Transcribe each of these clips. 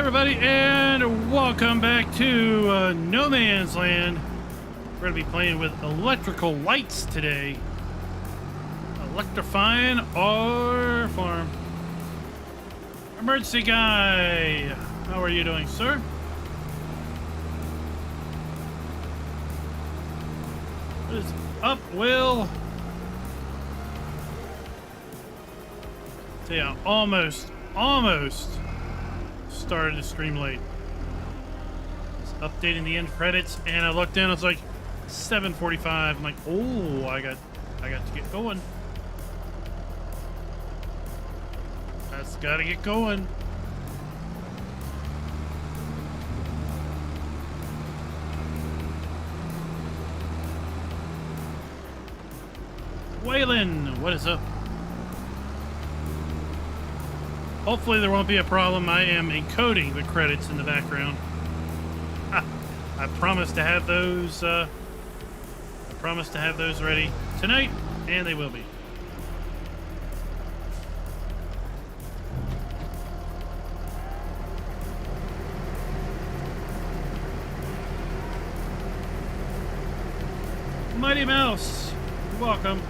everybody, and welcome back to No Man's Land. We're going to be playing with electrical lights today. Electrifying our farm. Emergency guy, how are you doing, sir? What is up, Will? So yeah, almost started to stream late. Just updating the end credits, and I looked down. It's like 7:45. I'm like, oh, I got to get going. That's got to get going. Waylon, what is up? Hopefully there won't be a problem. I am encoding the credits in the background. I promise to have those. I promise to have those ready tonight, and they will be. Mighty Mouse, welcome.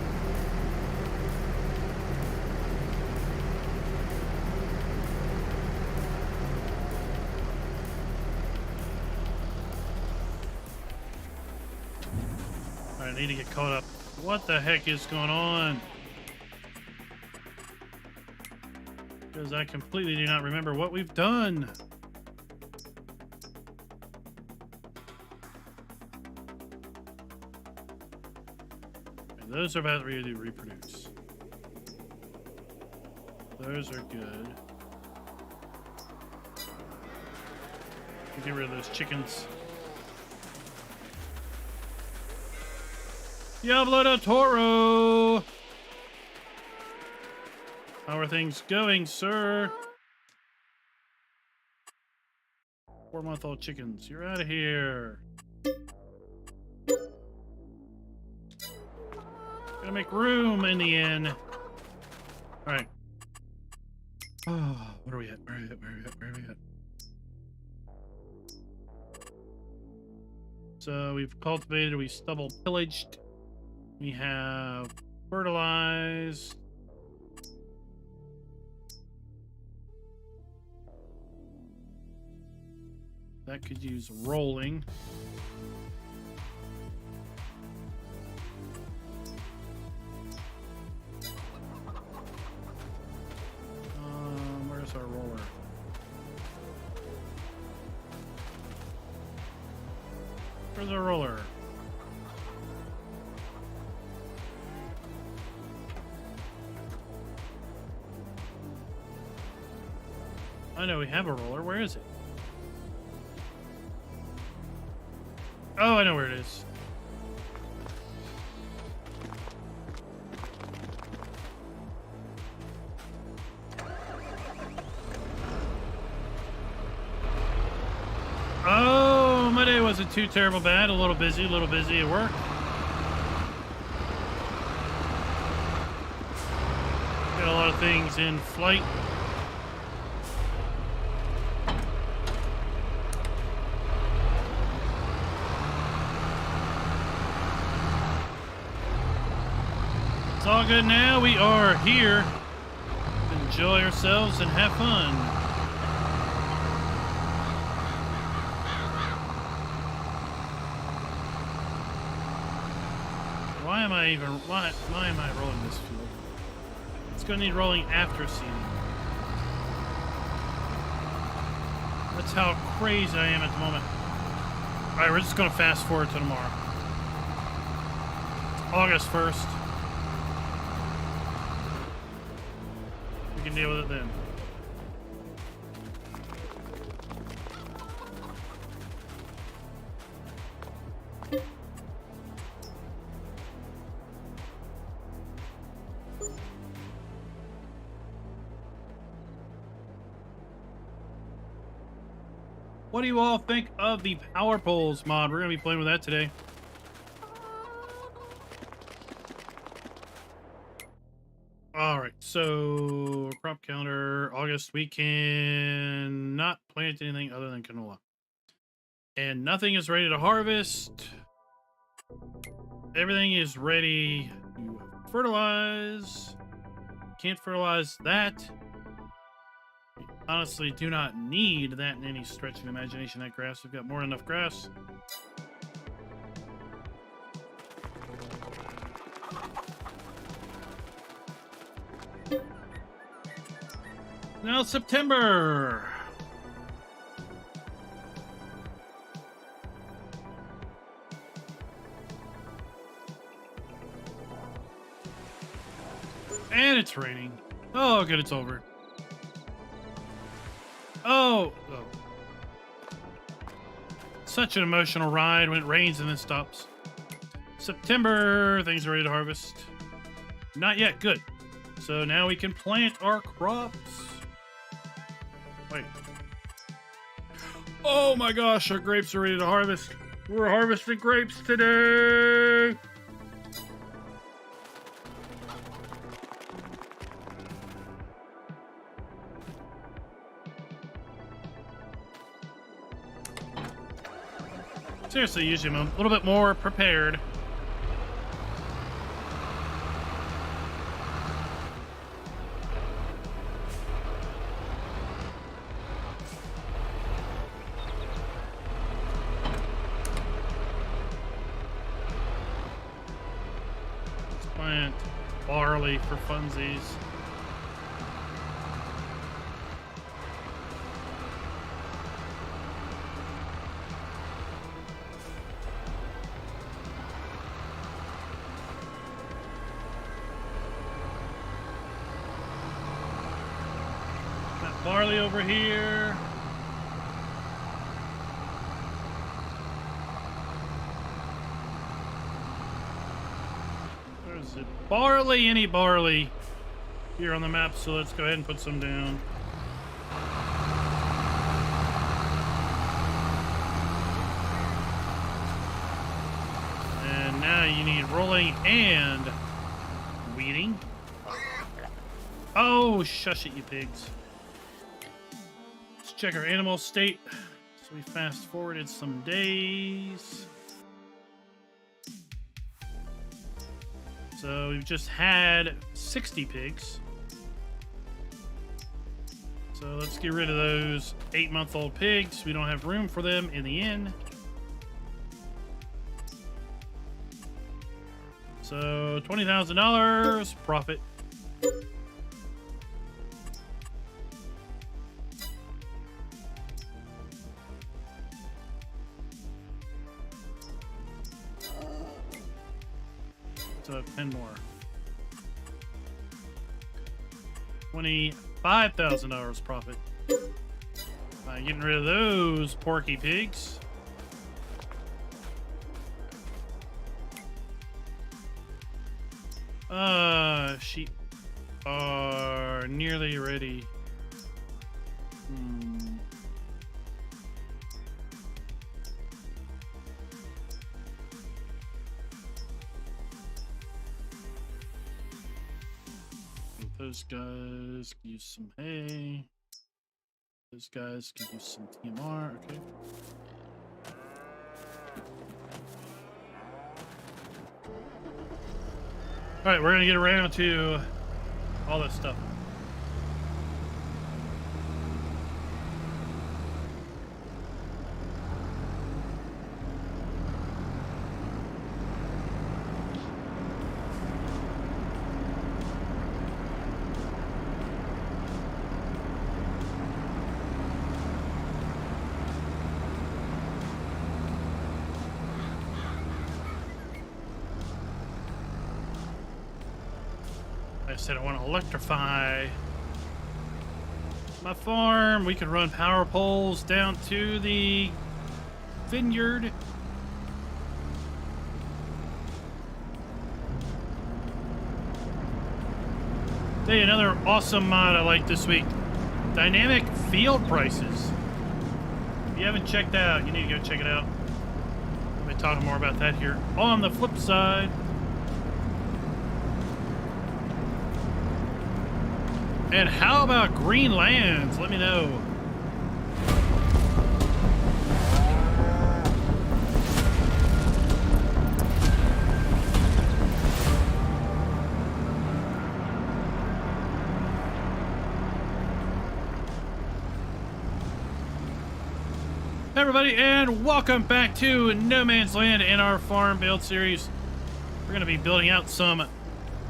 I need to get caught up. What the heck is going on? Because I completely do not remember what we've done. And those are about ready to reproduce. Those are good. Get rid of those chickens. Diablo del Toro! How are things going, sir? 4-month-old chickens, you're out of here. Gotta make room in the inn. Alright. Oh, what are we at? Where are we at? So we've cultivated, we stubble pillaged. We have fertilized. That could use rolling. Where's our roller? Where's our roller? I know we have a roller. Where is it? Oh, I know where it is. Oh, my day wasn't too terrible bad. A little busy at work. Got a lot of things in flight. It's all good now. We are here to enjoy ourselves and have fun. Why am I rolling this field? It's going to need rolling after seeding. That's how crazy I am at the moment. Alright, we're just going to fast forward to tomorrow. It's August 1st. We can deal with it then. What do you all think of the power poles mod? We're going to be playing with that today. All right, So crop calendar, August, we can not plant anything other than canola. And nothing is ready to harvest. Everything is ready to fertilize. Can't fertilize that. We honestly do not need that in any stretch of the imagination, that grass. We've got more than enough grass. Now it's September. And it's raining. Oh, good, it's over. Oh. Such an emotional ride when it rains and then stops. September, things are ready to harvest. Not yet, good. So now we can plant our crops. Wait. Oh my gosh, our grapes are ready to harvest. We're harvesting grapes today. Seriously, usually I'm a little bit more prepared. Let's plant barley for funsies. Barley over here. There's it. Barley, any barley here on the map, so let's go ahead and put some down. And now you need rolling and weeding. Oh, shush it, you pigs. Check our animal state. So we fast forwarded some days. So we've just had 60 pigs. So let's get rid of those 8-month-old pigs. We don't have room for them in the inn. So $20,000 profit. So 10 more. $25,000 profit. Getting rid of those porky pigs. Sheep are nearly ready. Those guys can use some hay. Those guys can use some TMR. Okay. All right, we're gonna get around to all this stuff. I said I want to electrify my farm. We can run power poles down to the vineyard. Hey, another awesome mod I like this week. Dynamic field prices. If you haven't checked that out, you need to go check it out. We'll be talking more about that here on the flip side. And how about green lands? Let me know. Hey everybody, and welcome back to No Man's Land in our farm build series. We're going to be building out some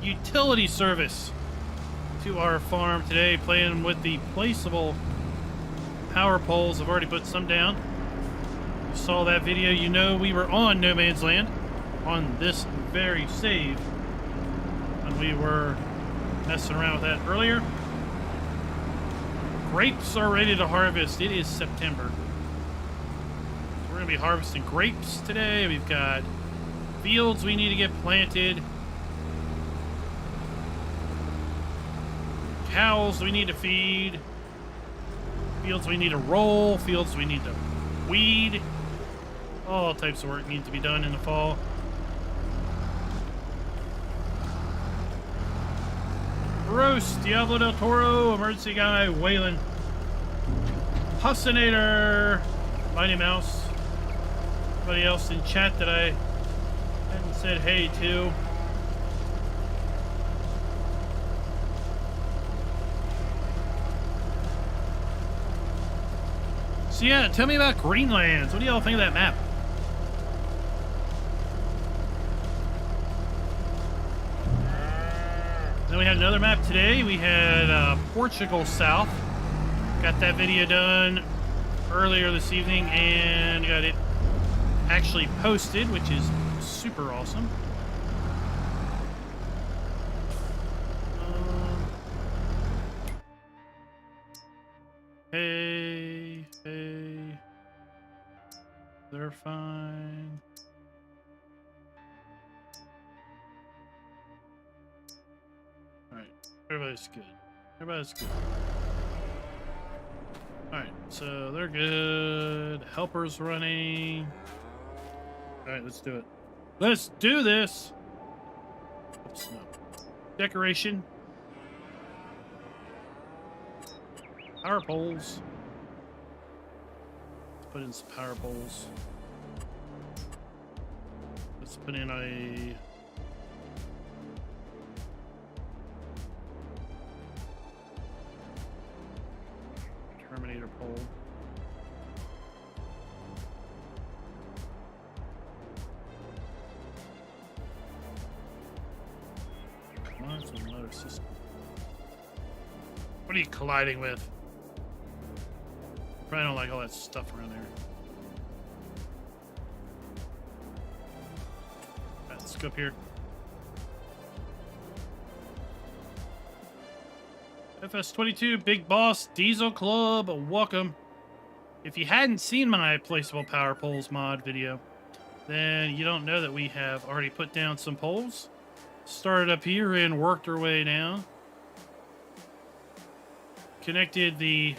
utility service to our farm today, playing with the placeable power poles. I've already put some down. You saw that video, you know we were on No Man's Land on this very save when we were messing around with that earlier. Grapes are ready to harvest. It is September. We're going to be harvesting grapes today. We've got fields we need to get planted. Cows we need to feed. Fields we need to roll. Fields we need to weed. All types of work needs to be done in the fall. Roast, Diablo del Toro, Emergency Guy, Waylon, Hussinator, Mighty Mouse, everybody else in chat that I hadn't said hey to. So yeah, tell me about Greenlands. What do y'all think of that map? Then we had another map today. We had Portugal South. Got that video done earlier this evening and got it actually posted, which is super awesome. Hey, they're fine. Alright, everybody's good. Everybody's good. Alright, so they're good. Helper's running. Alright, let's do it. Let's do this! Oops, no. Decoration. Power poles. Let's put in some power poles. Let's put in a... Terminator pole. Come on, it's another system. What are you colliding with? Probably don't like all that stuff around there. Right, let's go up here. FS22 Big Boss Diesel Club, welcome. If you hadn't seen my placeable power poles mod video, then you don't know that we have already put down some poles. Started up here and worked our way down. Connected the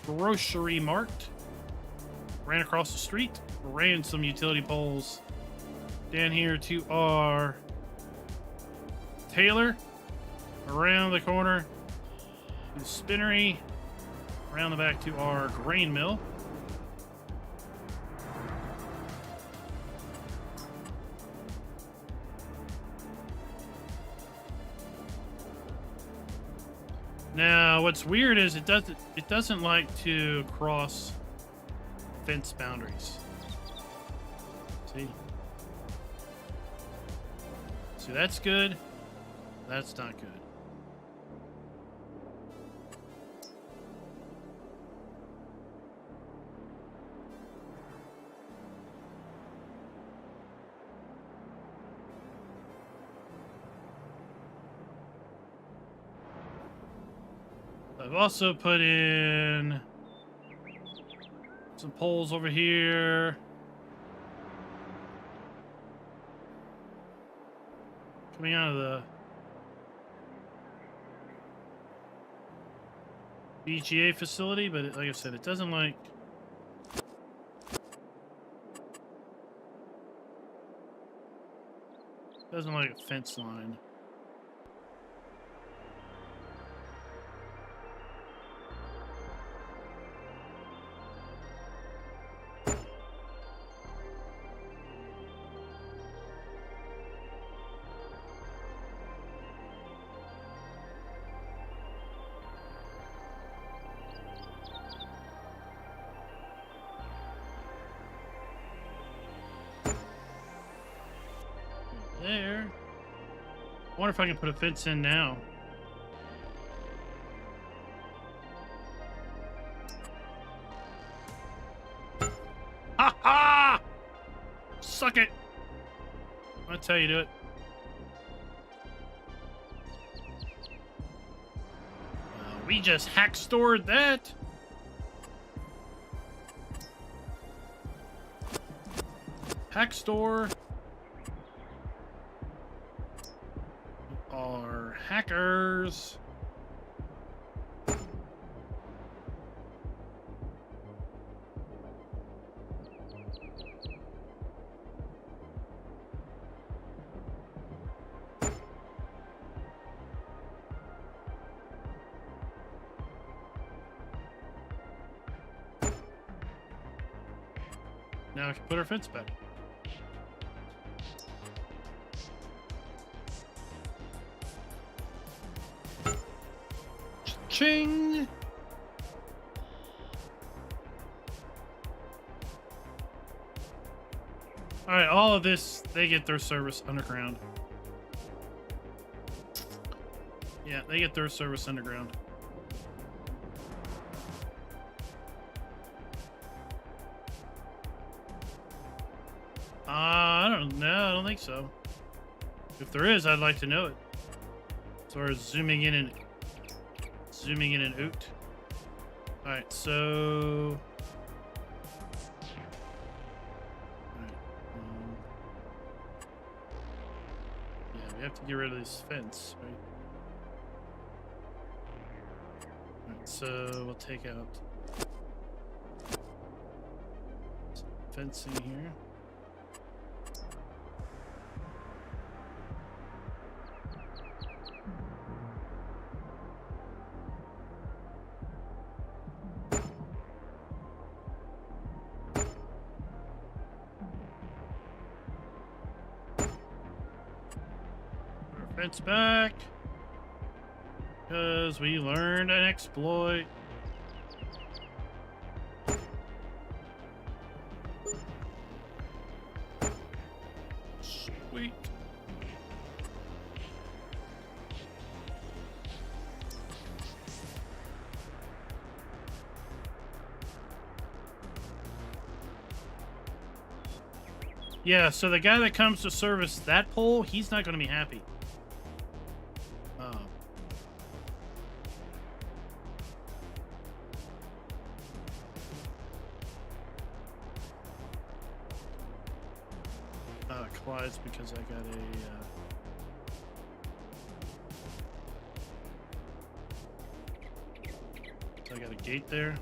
grocery mart. Ran across the street. Ran some utility poles down here to our tailor. Around the corner. The spinnery, around the back to our grain mill. Now, what's weird is it doesn't like to cross fence boundaries. See? So that's good. That's not good. I've also put in some poles over here. Coming out of the BGA facility, but like I said, it doesn't like a fence line. wonder if I can put a fence in now. Ha ha! Suck it! That's how you do it. We just hack stored that. Hack store. Are hackers. Now I can put our fence back. Ching! Alright, all of this, they get their service underground. Yeah, they get their service underground. I don't know. I don't think so. If there is, I'd like to know it. As far as zooming in and out. All right, so. All right, yeah, we have to get rid of this fence, right? All right, so we'll take out some fencing here. Fence back because we learned an exploit. Sweet. Yeah, so the guy that comes to service that pole, he's not going to be happy. Collides because I got a gate there.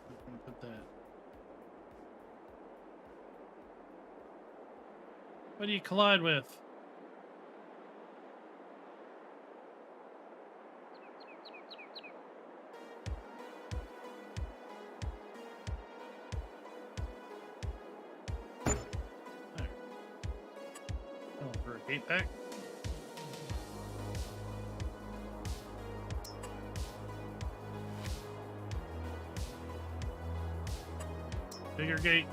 I'm gonna put that. What do you collide with? Gate back. Bigger gate.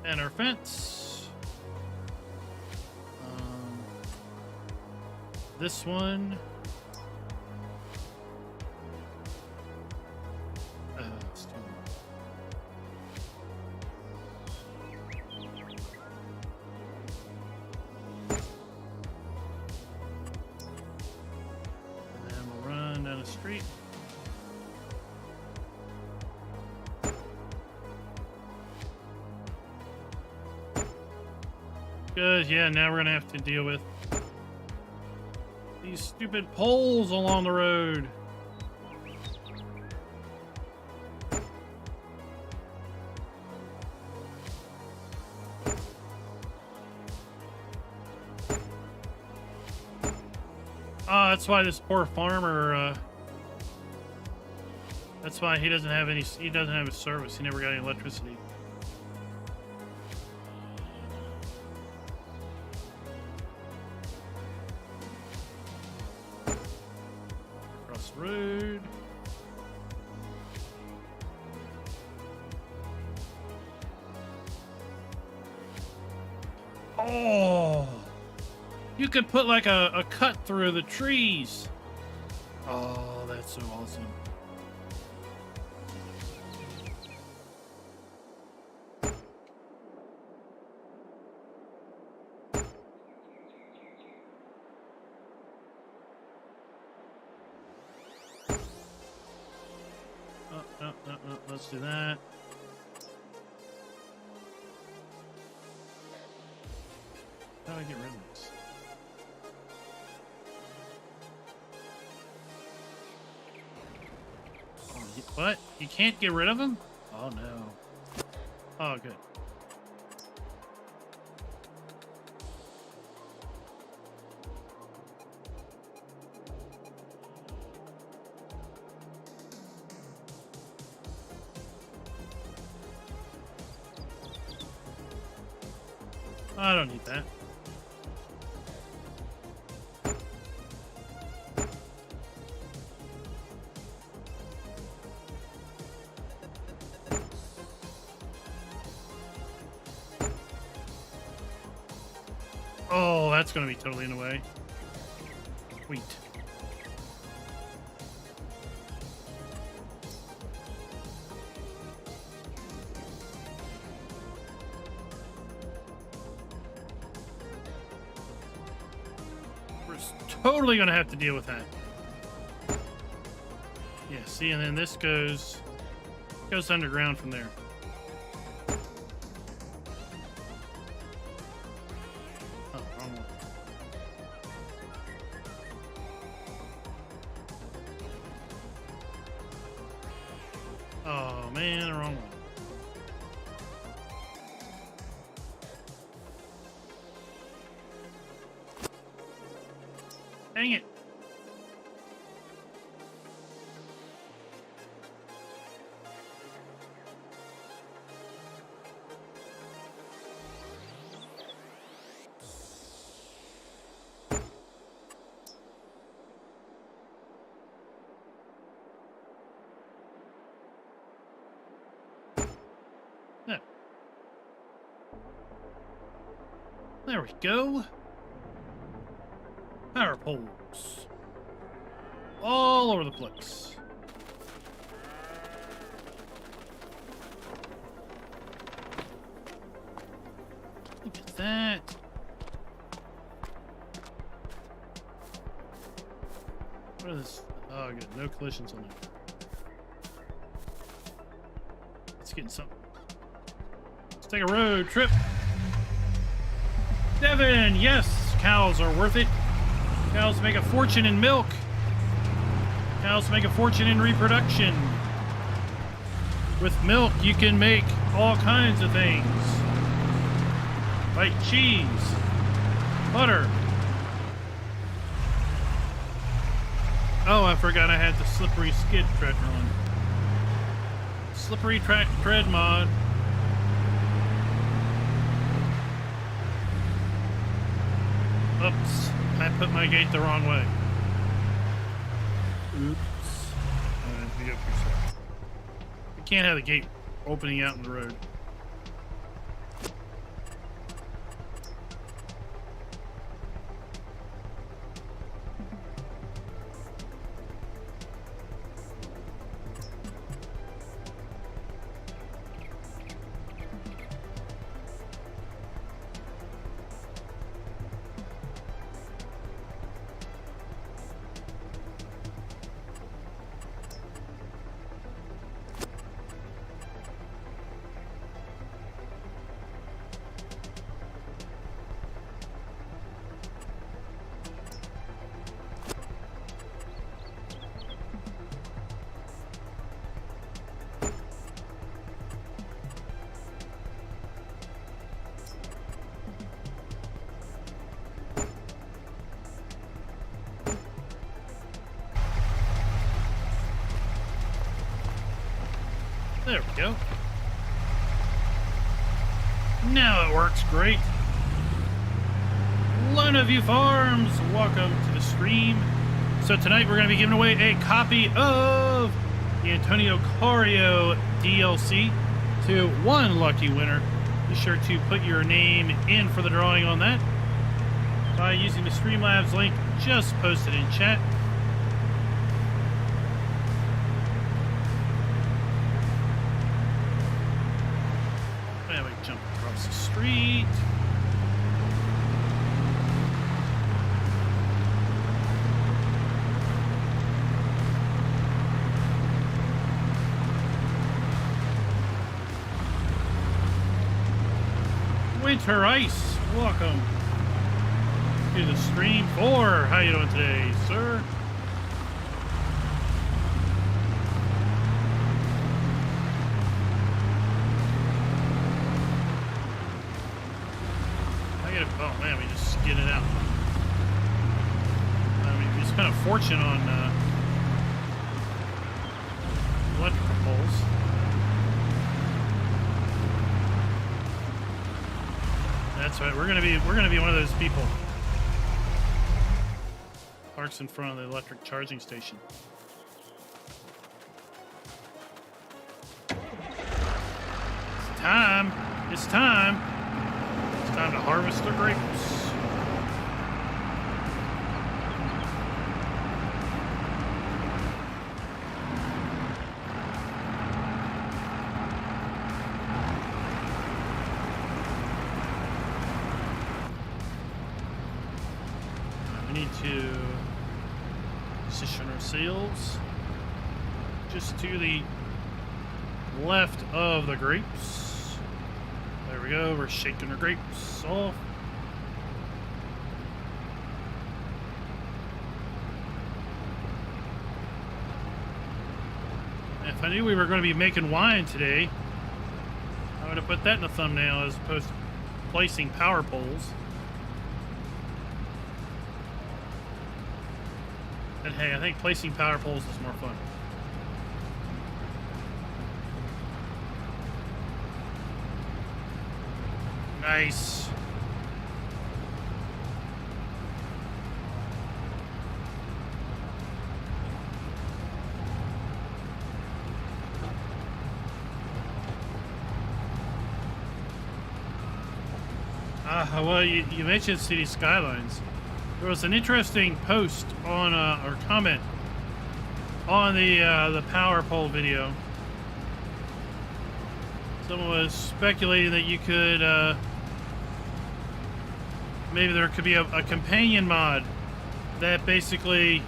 And our fence. This one. Street. Good, yeah, now we're gonna have to deal with these stupid poles along the road. That's why this poor farmer, that's why he doesn't have any, he doesn't have a service. He never got any electricity. road. Oh, you could put like a cut through the trees. Oh, that's so awesome. No, let's do that. How do I get rid of this? Oh, what? You can't get rid of them? Oh, no. Oh, good. I don't need that. Oh, that's going to be totally in the way. Wheat. We're totally going to have to deal with that. Yeah, see, and then this goes underground from there. Oh man, the wrong one. Dang it. There we go. Power poles. All over the place. Look at that. What is this? Oh, good. No collisions on there. Let's get something. Let's take a road trip. Devin, yes, cows are worth it. Cows make a fortune in milk. Cows make a fortune in reproduction. With milk, you can make all kinds of things. Like cheese, butter. Oh, I forgot I had the slippery skid tread on. Slippery tread mod. Oops, I put my gate the wrong way. Oops. We can't have the gate opening out in the road. There we go. Now it works great. Lone of you Farms, welcome to the stream. So tonight we're going to be giving away a copy of the Antonio Cario DLC to one lucky winner. Be sure to put your name in for the drawing on that by using the Streamlabs link just posted in chat. And we jump across the street. Winter Ice, welcome to the stream. How you doing today, sir? Oh man, we just skidded out. I mean, we spent a fortune on electrical poles. That's right. We're gonna be one of those people. Parks in front of the electric charging station. It's time. It's time. It's time to harvest the grapes. To position our sails just to the left of the grapes. There we go. We're shaking our grapes off. If I knew we were going to be making wine today, I would have put that in the thumbnail as opposed to placing power poles. But hey, I think placing power poles is more fun. Nice. Well, you mentioned city skylines. There was an interesting post on or comment on the power pole video. Someone was speculating that you could maybe there could be a companion mod that basically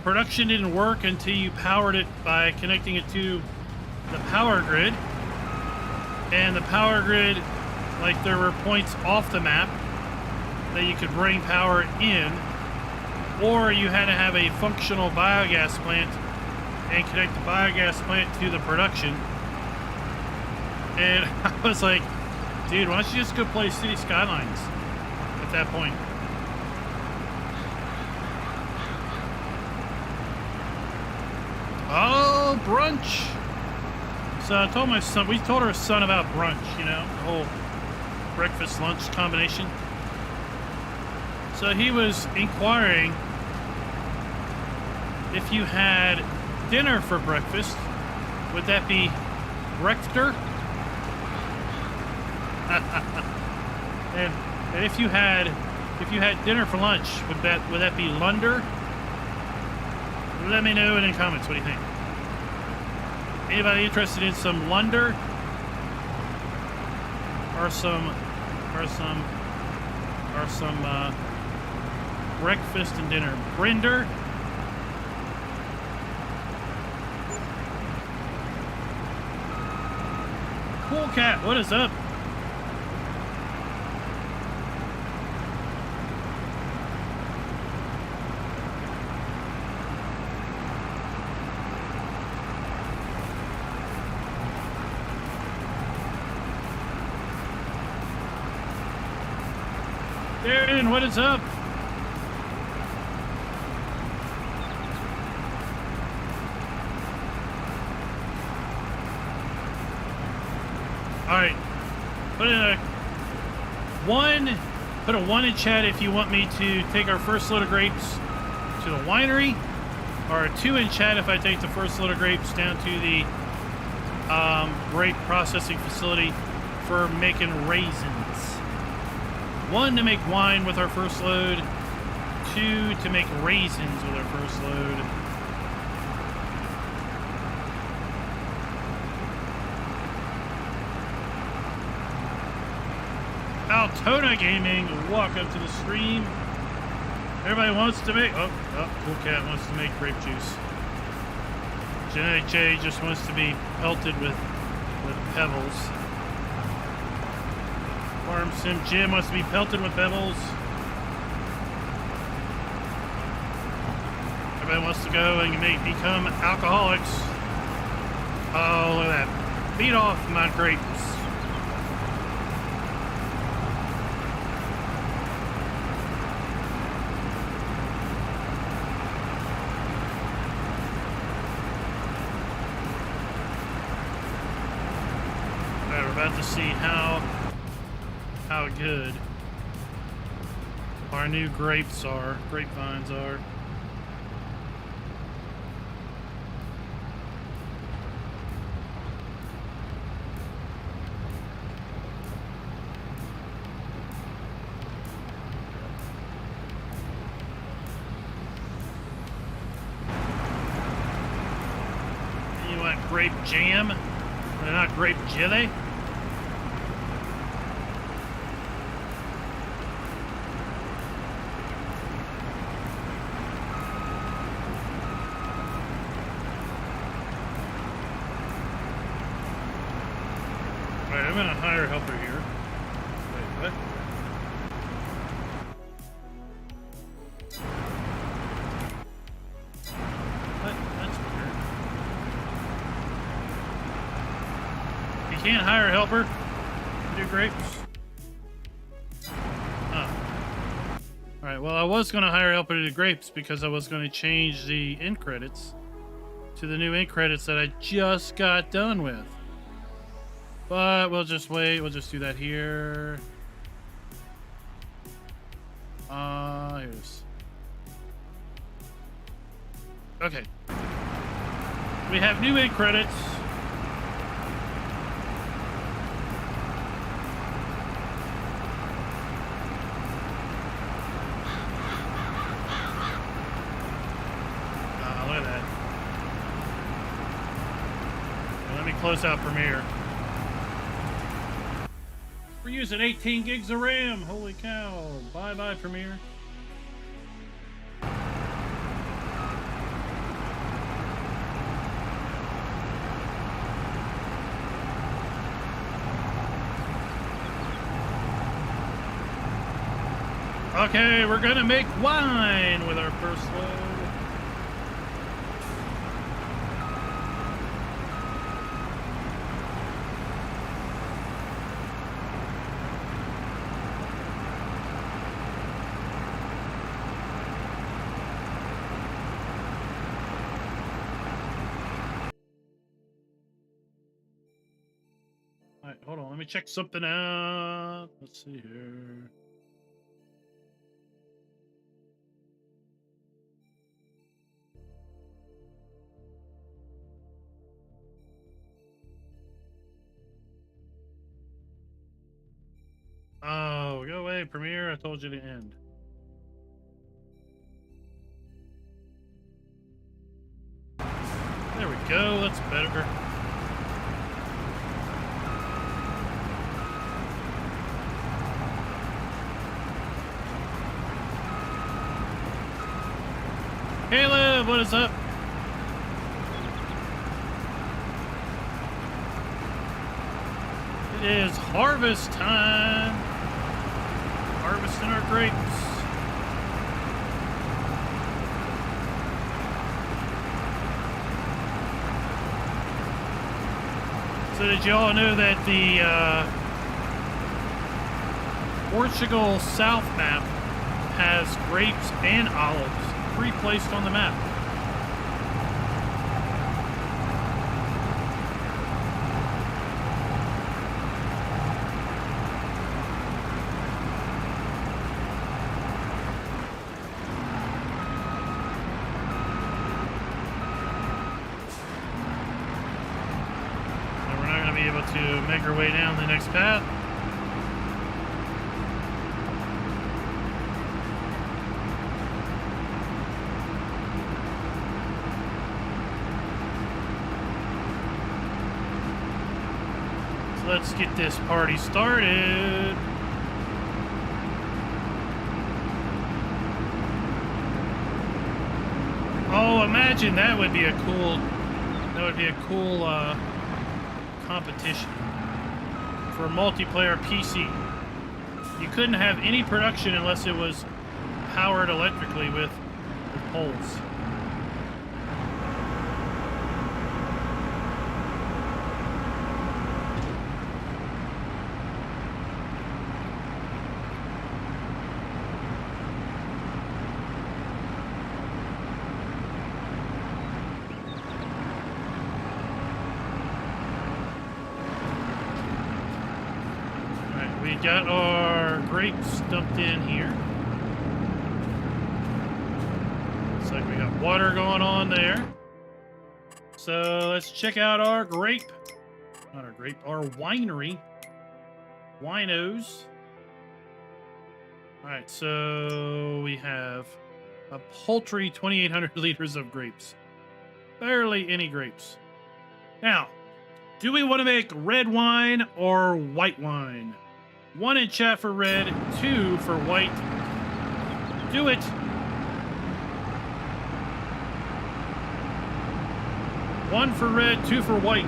production didn't work until you powered it by connecting it to the power grid, and the power grid, like there were points off the map that you could bring power in, or you had to have a functional biogas plant and connect the biogas plant to the production. And I was like, dude, why don't you just go play City Skylines at that point? Oh, brunch. So I told my son, we told our son about brunch, you know, the whole breakfast lunch combination. So he was inquiring if you had dinner for breakfast, would that be Rector? and if you had dinner for lunch, would that be Lunder? Let me know in the comments. What do you think? Anybody interested in some Lunder or some breakfast and dinner? Brinder? Cool Cat, what is up? Darren, what is up? All right, put a one in chat if you want me to take our first load of grapes to the winery, or 2 in chat if I take the first load of grapes down to the grape processing facility for making raisins. 1 to make wine with our first load, 2 to make raisins with our first load. Altona Gaming, welcome to the stream. Everybody wants to make... Oh, Cool Cat wants to make grape juice. Genetic J just wants to be pelted with pebbles. Farm Sim Jim wants to be pelted with pebbles. Everybody wants to go and become alcoholics. Oh, look at that. Beat off my grapes. To see how good our new grapevines are. You want grape jam? They're not grape jelly? I'm gonna hire a helper here. Wait, what? What? That's weird. You can't hire a helper to do grapes? Oh. Alright, well I was gonna hire a helper to do grapes because I was gonna change the end credits to the new end credits that I just got done with. But we'll just wait. We'll just do that here. Here's. Okay. We have new end credits. Look at that. Well, let me close out Premiere. We're using 18 gigs of RAM. Holy cow. Bye-bye, Premiere. Okay, we're gonna make wine with our first load. Hold on, let me check something out. Let's see here. Oh, go away, Premiere. I told you to end. There we go. That's better. Caleb, what is up? It is harvest time. Harvesting our grapes. So did you all know that the Portugal South map has grapes and olives pre-placed on the map? to make our way down the next path. So let's get this party started. Oh, imagine that would be a cool competition for multiplayer PC. You couldn't have any production unless it was powered electrically with poles. We got our grapes dumped in here. Looks like we got water going on there. So let's check out our grape. Not our grape, our winery. Winos. Alright, so we have a paltry 2,800 liters of grapes. Barely any grapes. Now, do we want to make red wine or white wine? 1 in chat for red, 2 for white. Do it. One for red, 2 for white.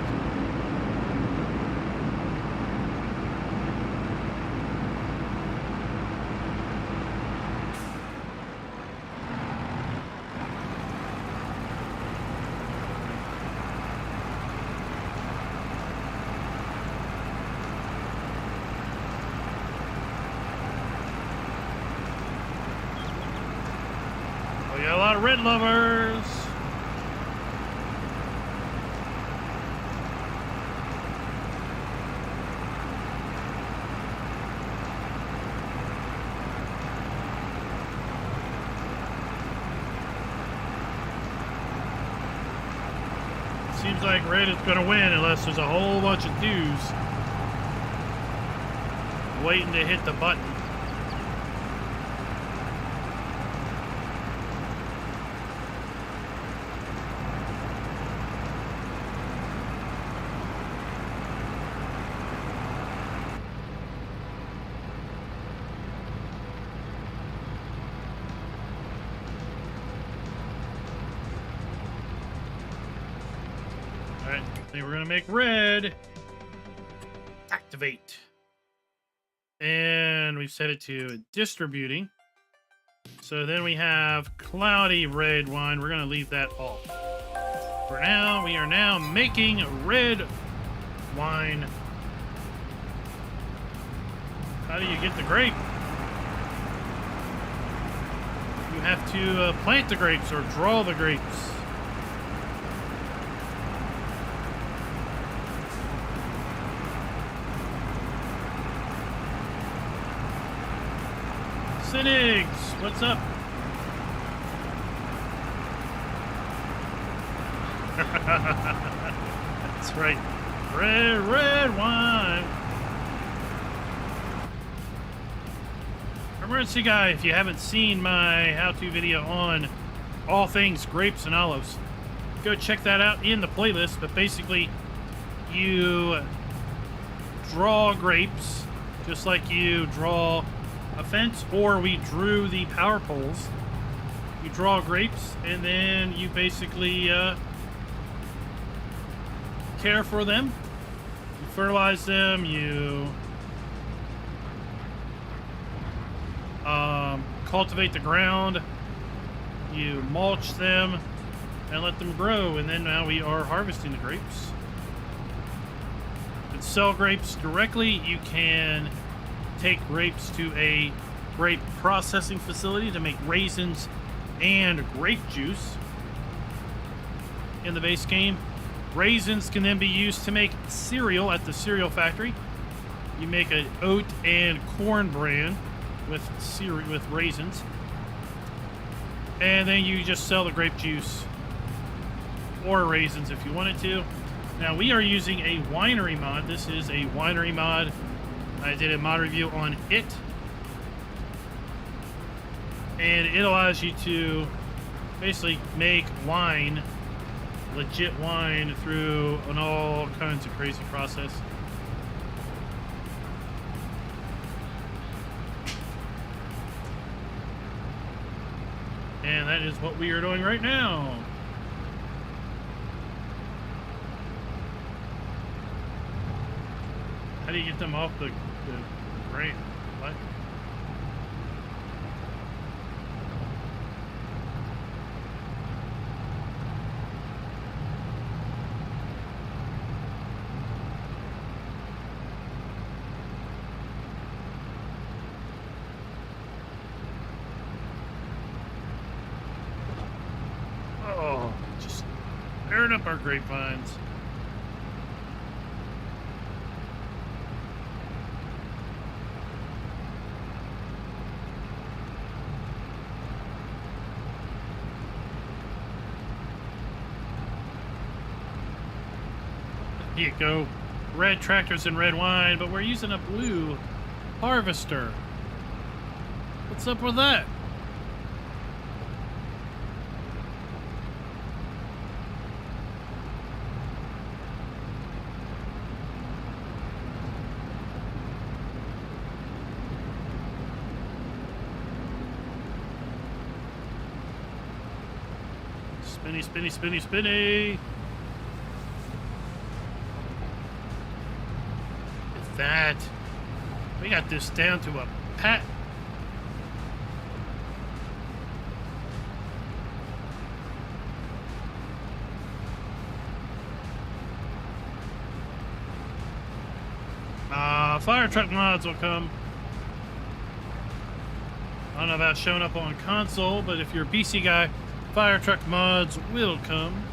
We got a lot of red lovers. Seems like red is going to win unless there's a whole bunch of dudes waiting to hit the button. Alright, I think we're gonna make red. Activate. And we've set it to distributing. So then we have cloudy red wine. We're gonna leave that off. For now, we are now making red wine. How do you get the grape? You have to plant the grapes or draw the grapes. Cynics, what's up? That's right. Red wine. Emergency guy, if you haven't seen my how-to video on all things grapes and olives, go check that out in the playlist. But basically, you draw grapes just like you draw a fence, or we drew the power poles. You draw grapes, and then you basically care for them. You fertilize them. You cultivate the ground. You mulch them and let them grow. And then now we are harvesting the grapes. You can sell grapes directly. You can take grapes to a grape processing facility to make raisins and grape juice in the base game. Raisins can then be used to make cereal at the cereal factory. You make an oat and corn bran with cereal with raisins, and then you just sell the grape juice or raisins if you wanted to. Now we are using a winery mod. This is a winery mod. I did a mod review on it. And it allows you to basically make wine, legit wine, through an all kinds of crazy process. And that is what we are doing right now. How do you get them off the grain? What? Oh, just tearing up our grapevines. Here you go. Red tractors and red wine, but we're using a blue harvester. What's up with that? Spinny, spinny, spinny, spinny. That we got this down to a pat. Fire truck mods will come. I don't know about showing up on console, but if you're a PC guy, fire truck mods will come.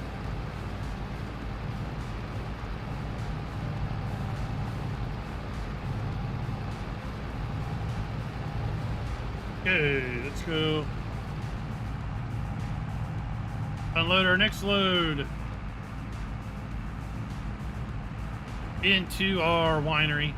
Okay, let's go. Unload our next load into our winery.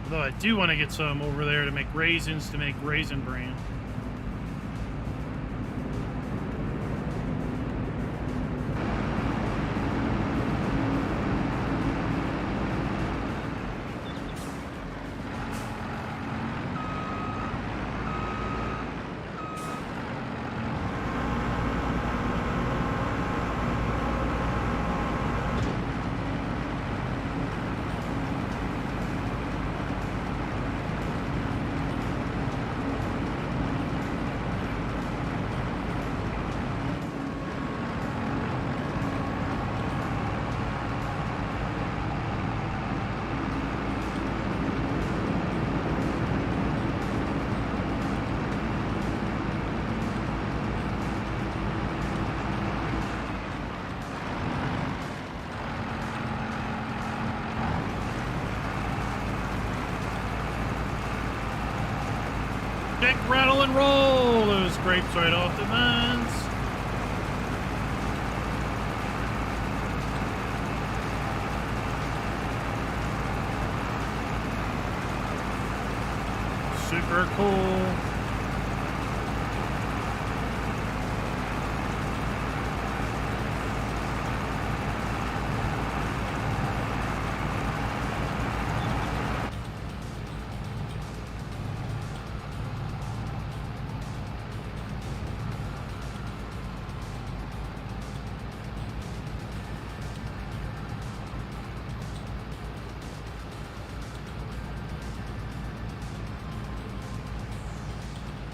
Although I do want to get some over there to make raisins, to make raisin bran. Kick, rattle, and roll those grapes right off the vines. Super cool.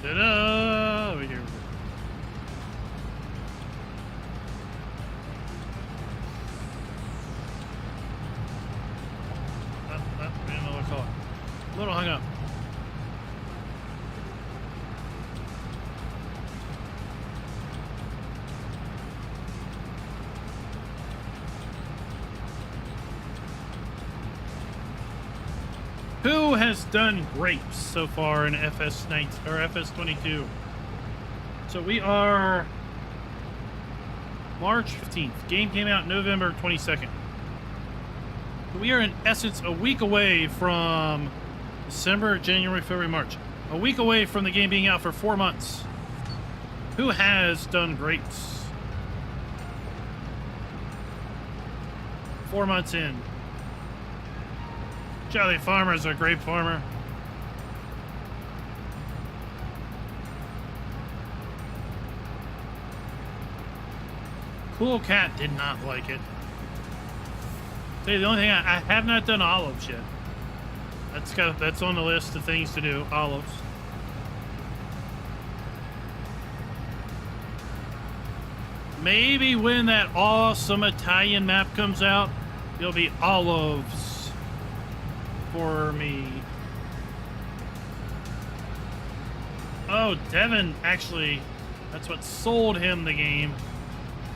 Ta-da! Over here. I don't know what to call it. A little hung up. Who Who has done grapes so far in FS19 or FS22? So we are March 15th. Game came out November 22nd. We are in essence a week away from December, January, February, March. A week away from the game being out for 4 months. Who has done grapes? 4 months in. Charlie Farmer is a grape farmer. Cool Cat did not like it. Say the only thing I have not done olives yet. That's on the list of things to do. Olives. Maybe when that awesome Italian map comes out, there'll be olives for me. Oh, Devin actually, that's what sold him the game,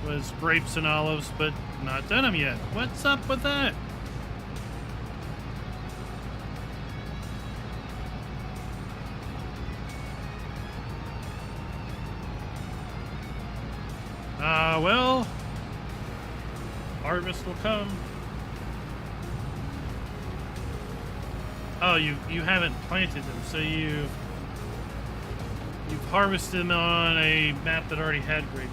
was grapes and olives, but not done them yet. What's up with that? Well, harvest will come. Oh, you haven't planted them, so you've harvested them on a map that already had grapes.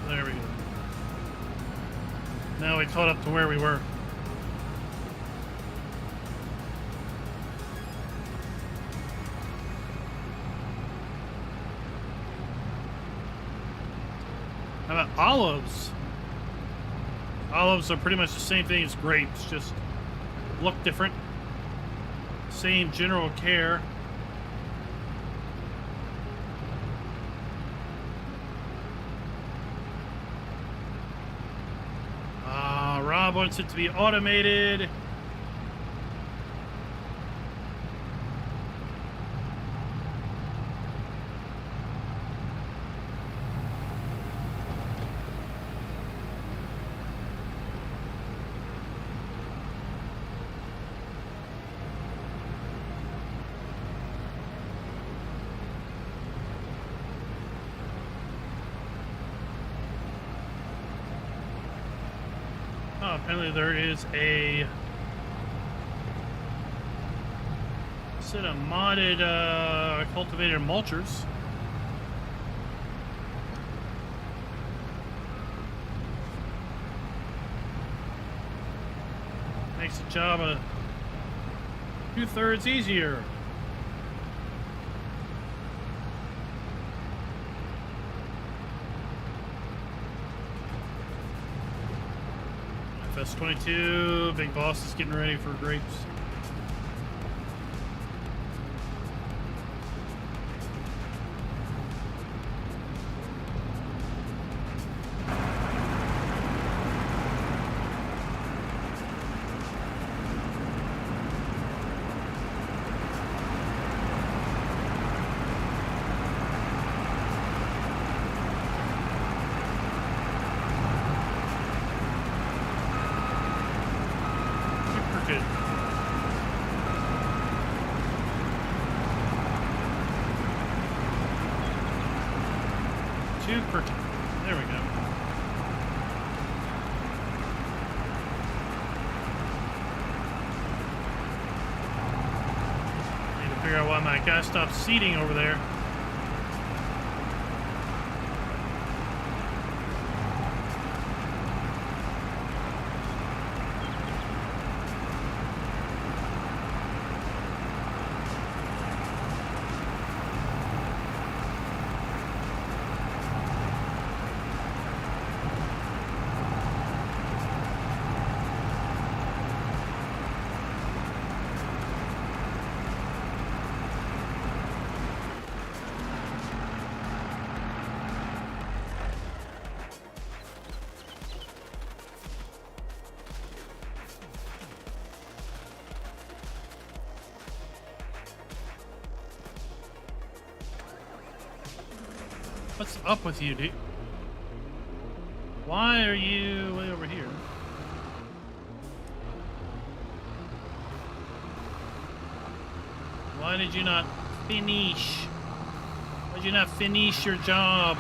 There we go. Now we caught up to where we were. How about olives? Olives are pretty much the same thing as grapes, just look different. Same general care. Rob wants it to be automated. Oh, apparently there is a set of modded cultivated mulchers. Makes the job a 2/3 easier. FS22, Big Boss is getting ready for grapes. There we go. Need to figure out why my guy stopped seeding over there. What's up with you, dude? Why are you way over here? Why did you not finish? Why did you not finish your job?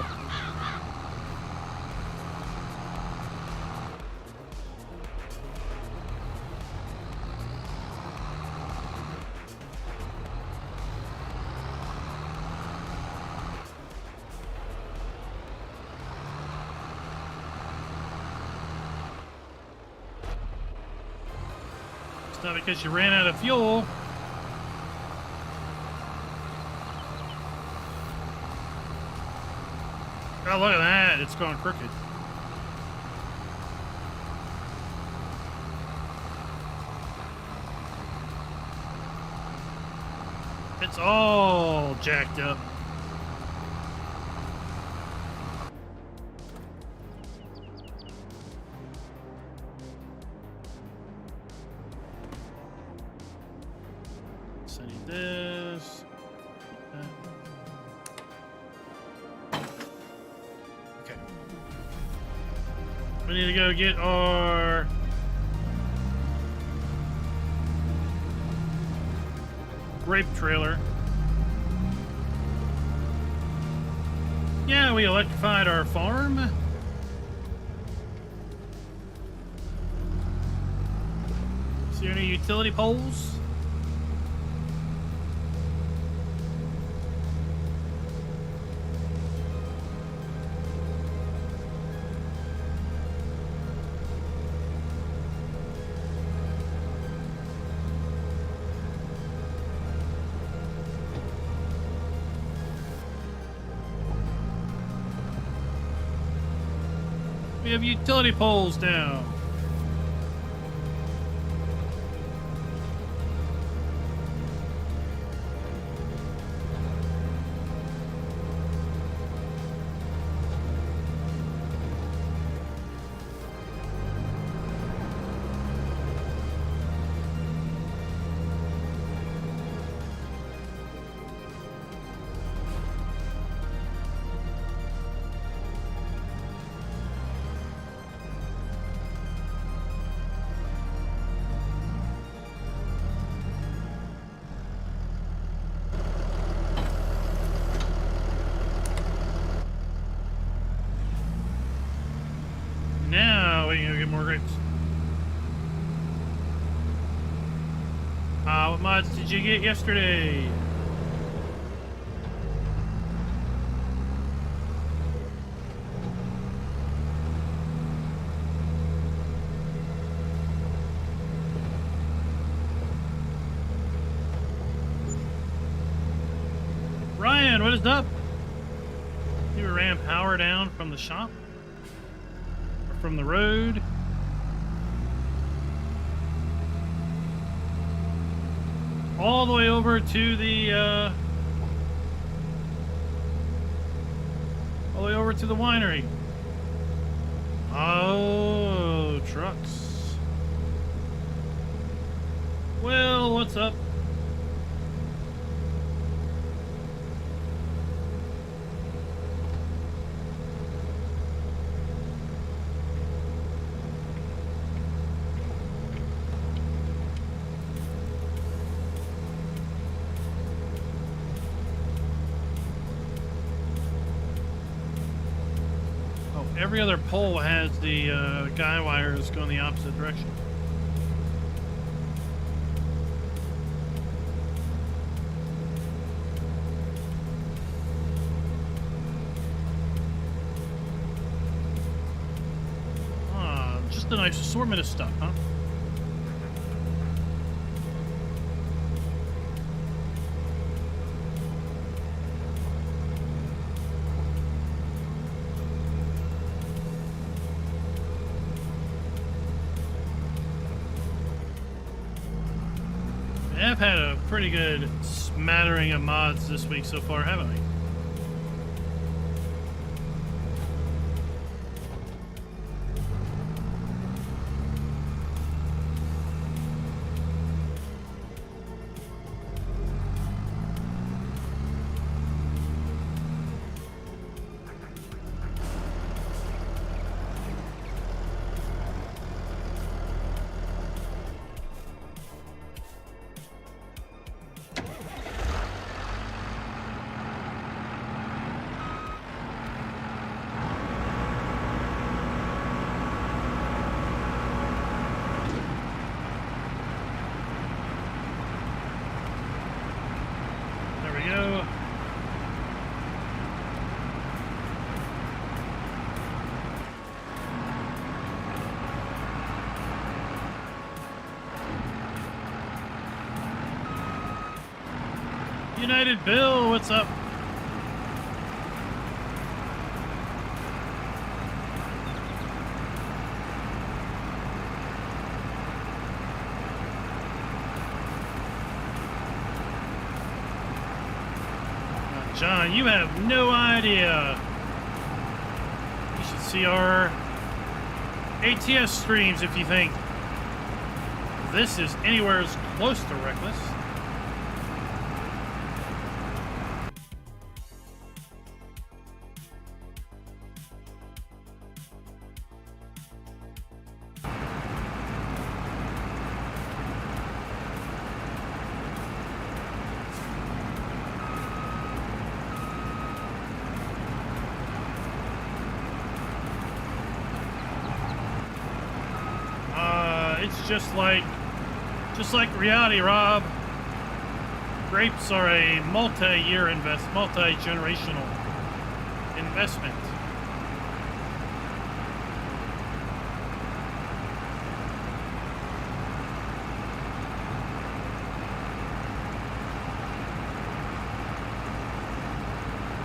It's not because you ran out of fuel. Oh, look at that. It's going crooked. It's all jacked up. So I need this. Okay. We need to go get our grape trailer. Yeah, we electrified our farm. See any utility poles? We have utility poles down. Now we can go get more grapes. What mods did you get yesterday? Ryan, what is up? You ran power down from the shop? From the road. All the way over to the all the way over to the winery. Oh, trucks. Well, what's up? Every other pole has the guy wires going the opposite direction. Ah, just a nice assortment of stuff, huh? I've had a pretty good smattering of mods this week so far, haven't we? United Bill, what's up? John, you have no idea. You should see our ATS streams if you think this is anywhere as close to reckless. Just like reality, Rob. Grapes are a multi-generational investment.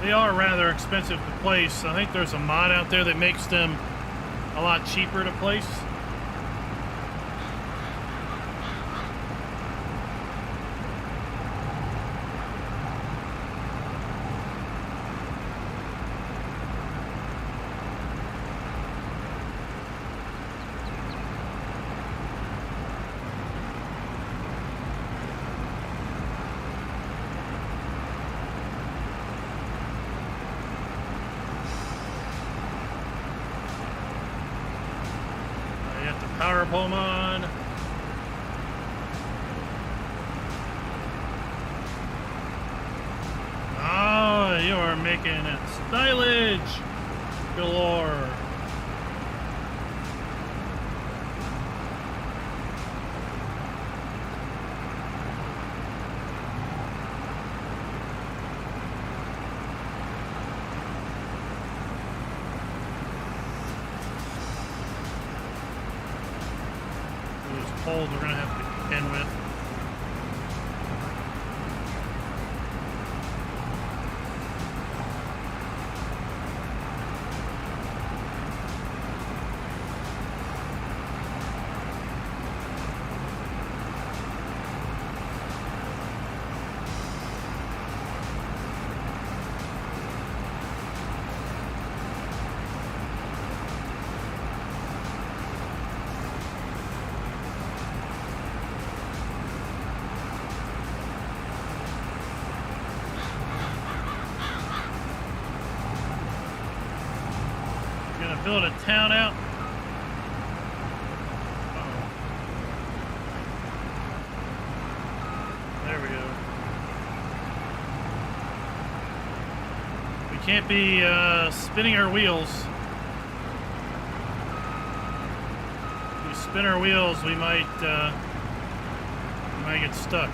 They are rather expensive to place. I think there's a mod out there that makes them a lot cheaper to place. Power pole on. Oh, you are making it stylish galore. Poles we're gonna have to contend with. Build a town out. Uh-oh. There we go. We can't be spinning our wheels. If we spin our wheels, we might get stuck.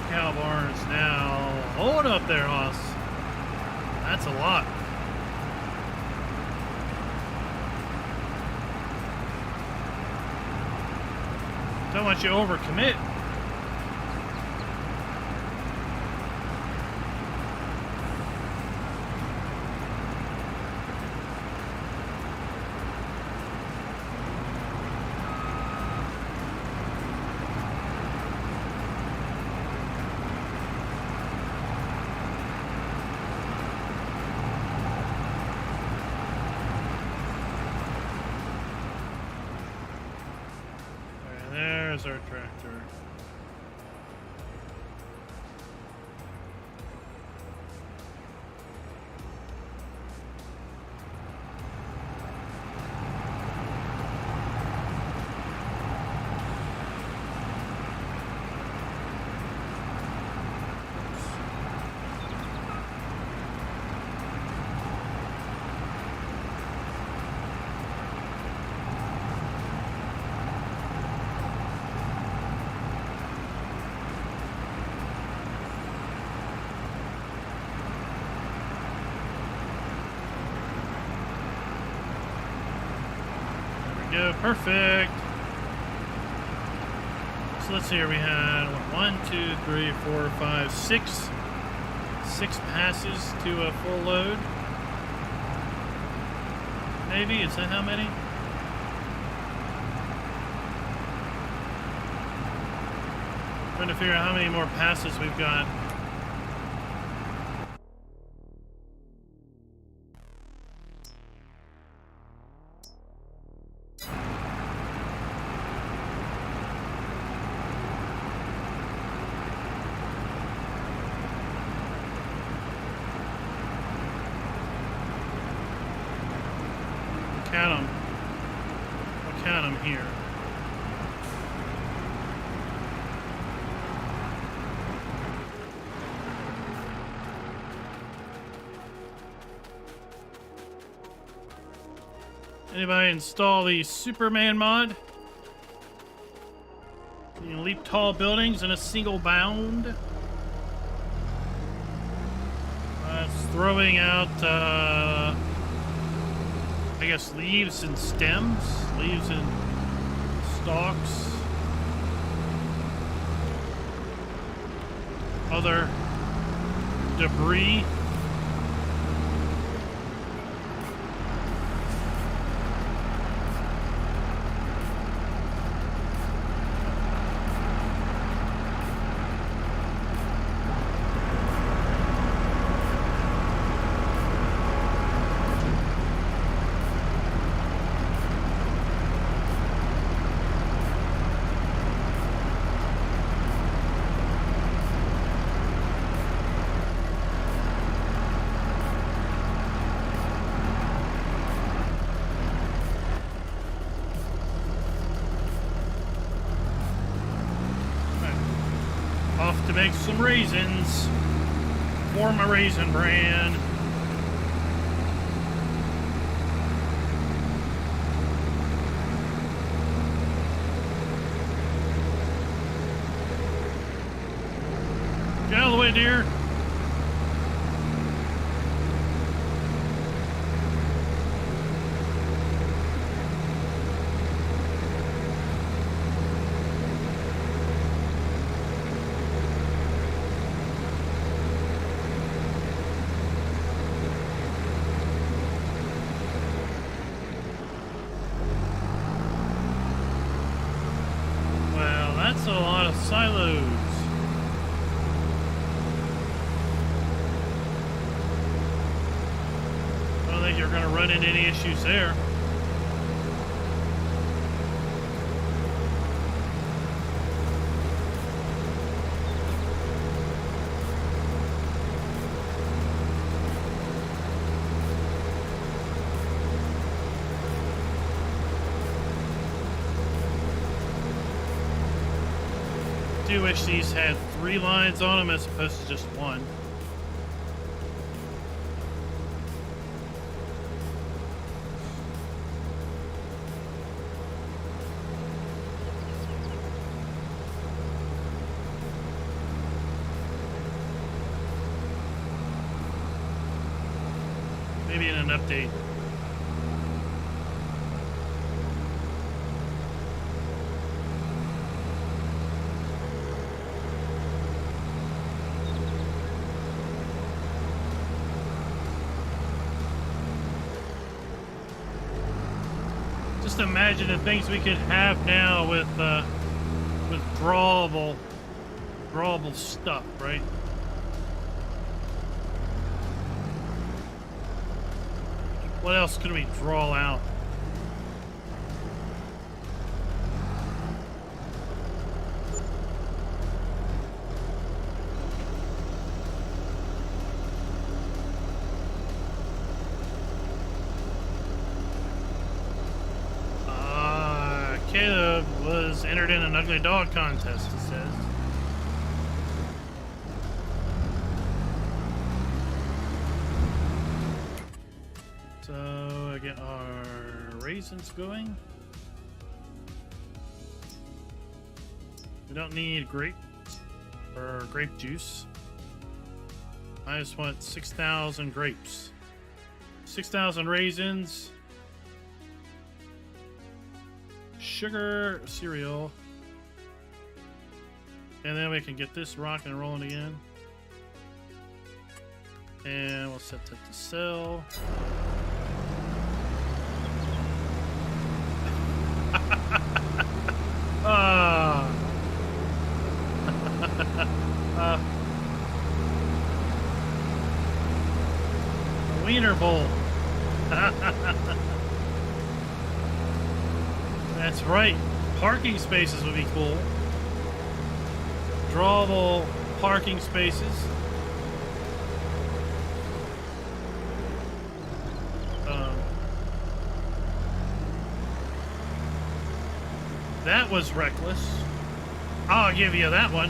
Cow barns now. Hold up there, Hoss. That's a lot. Don't want you to overcommit. There's our tractor. go. Perfect. So let's see here. We had 1, 2, 3, 4, 5, 6. 6 passes to a full load. Maybe? Is that how many? Trying to figure out how many more passes we've got. Count them. I'll count them here. Anybody install the Superman mod? You can leap tall buildings in a single bound. It's throwing out, I guess, leaves and stems, leaves and stalks, other debris. Off to make some raisins for my raisin bran. Get out of the way, dear. That's a lot of silos. I don't think you're going to run into any issues there. I wish these had 3 lines on them as opposed to just 1. Maybe in an update. Just imagine the things we could have now with drawable stuff, right? What else could we draw out? Caleb was entered in an ugly dog contest, it says. So, again, our raisins going. We don't need grape or grape juice. I just want 6,000 grapes. 6,000 raisins. sugar cereal. And then we can get this rocking and rolling again. And we'll set that to sell. Wiener bowl. That's right. Parking spaces would be cool. Drawable parking spaces. That was reckless. I'll give you that one.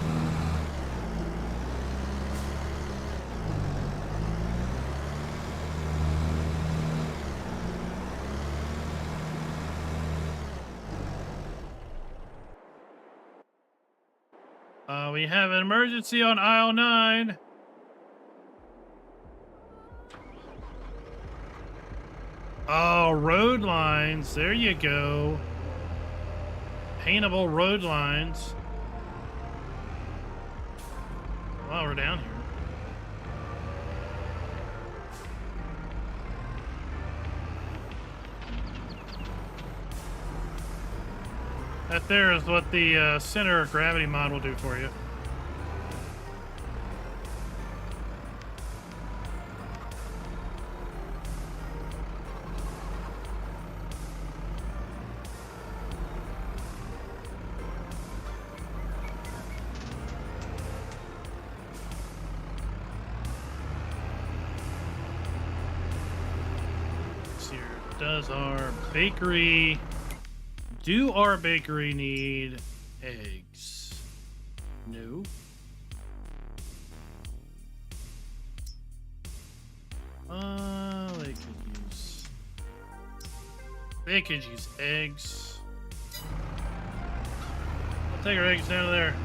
We have an emergency on aisle 9. Oh, road lines. There you go. Paintable road lines. While we're down here. That there is what the center of gravity mod will do for you. Does our bakery... Do our bakery need eggs? No. They could use eggs. I'll take our eggs down there.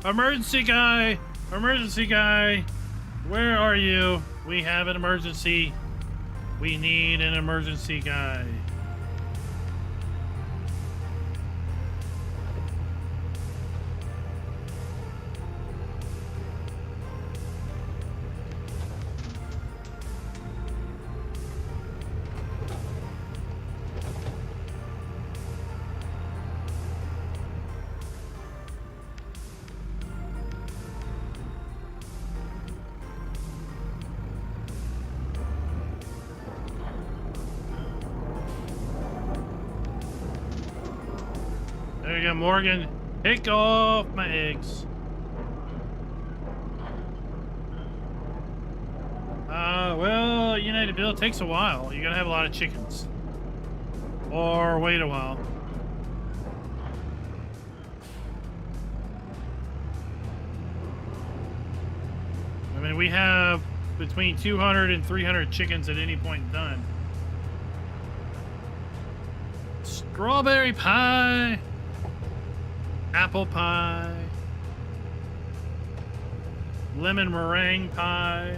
Emergency guy! Emergency guy! Where are you? We have an emergency. We need an emergency guy. There you go, Morgan. Take off my eggs. Well, United Bill, it takes a while. You gotta have a lot of chickens. Or wait a while. I mean, we have between 200 and 300 chickens at any point in time. Strawberry pie. Apple pie. Lemon meringue pie.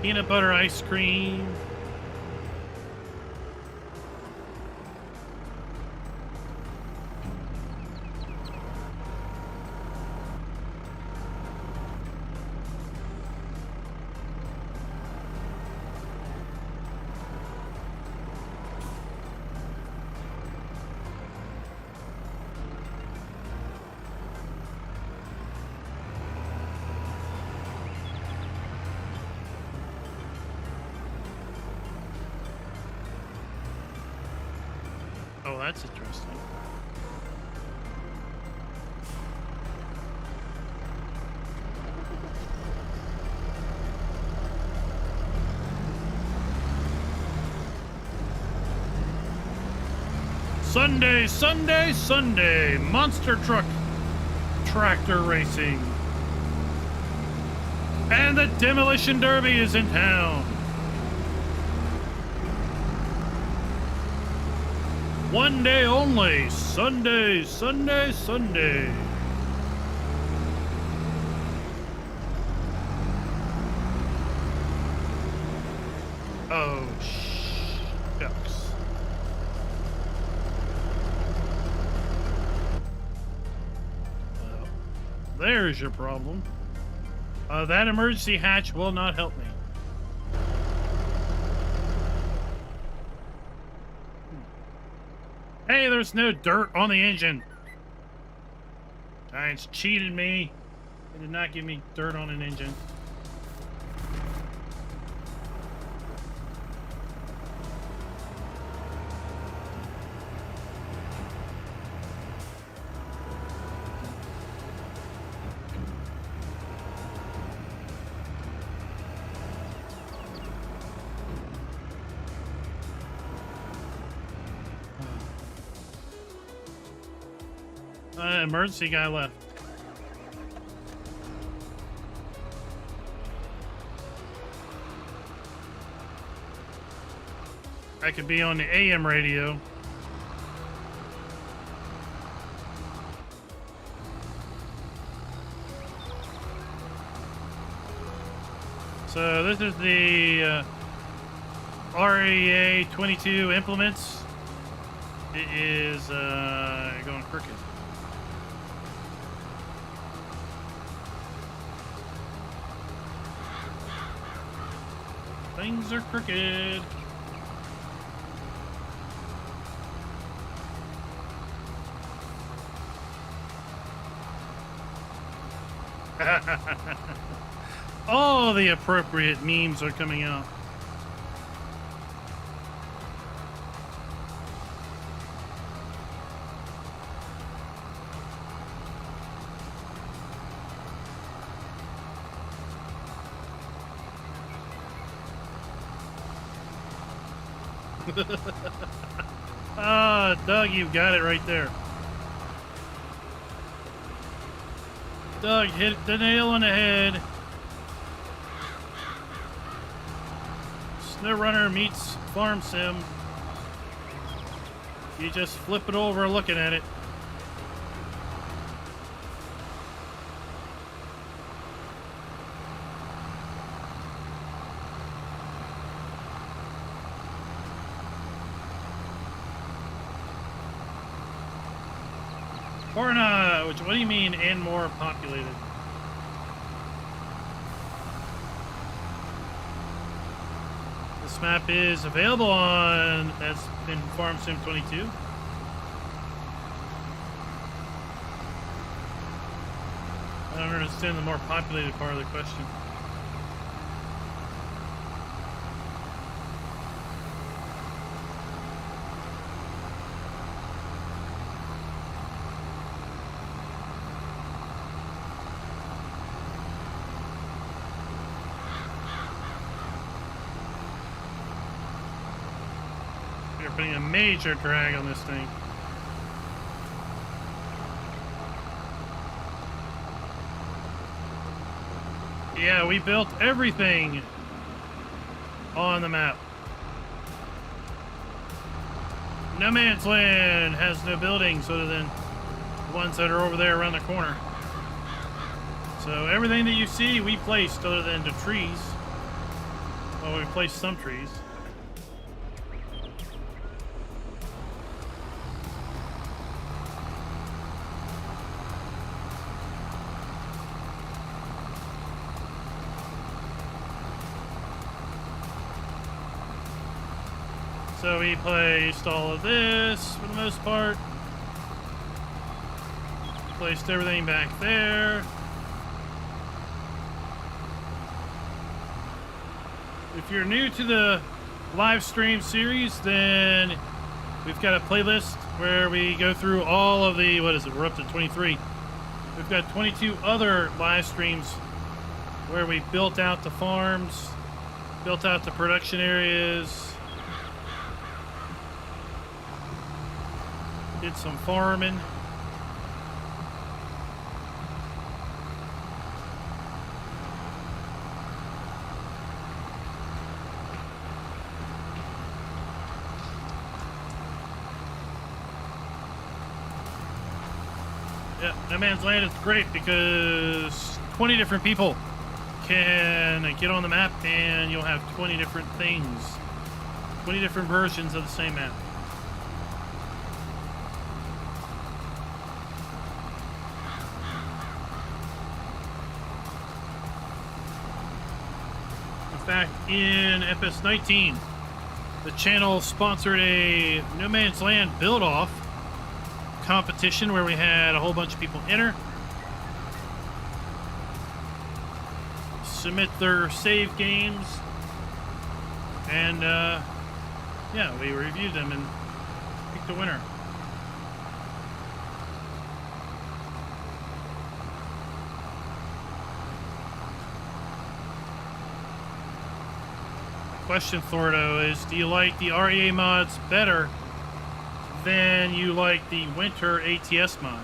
Peanut butter ice cream. Oh, that's interesting. Sunday, Sunday, Sunday. Monster truck tractor racing. And the Demolition Derby is in town. One day only. Sunday, Sunday, Sunday. Oh, shucks. Well, there's your problem. That emergency hatch will not help me. Hey, there's no dirt on the engine. Giants cheated me. They did not give me dirt on an engine. Emergency guy left. I could be on the AM radio. So this is the REA 22 implements. It is going crooked. Things are crooked. All the appropriate memes are coming out. Ah, Doug, you've got it right there. Doug hit the nail on the head. SnowRunner meets Farm Sim. You just flip it over looking at it. Or not, what do you mean, and more populated? This map is available on, that's in Farm Sim 22. I don't understand the more populated part of the question. You're putting a major drag on this thing. Yeah, we built everything on the map. No Man's Land has no buildings other than the ones that are over there around the corner. So everything that you see, we placed other than the trees. Well, we placed some trees. So we placed all of this for the most part. Placed everything back there. If you're new to the live stream series, then we've got a playlist where we go through all of the, what is it, we're up to 23. We've got 22 other live streams where we built out the farms, built out the production areas, did some farming. Yeah, No Man's Land is great because 20 different people can get on the map and you'll have 20 different things. 20 different versions of the same map. In fact, in FS19, the channel sponsored a No Man's Land build-off competition where we had a whole bunch of people enter, submit their save games, and yeah, we reviewed them and picked a winner. Question, Thordo, is do you like the REA mods better than you like the winter ATS mod?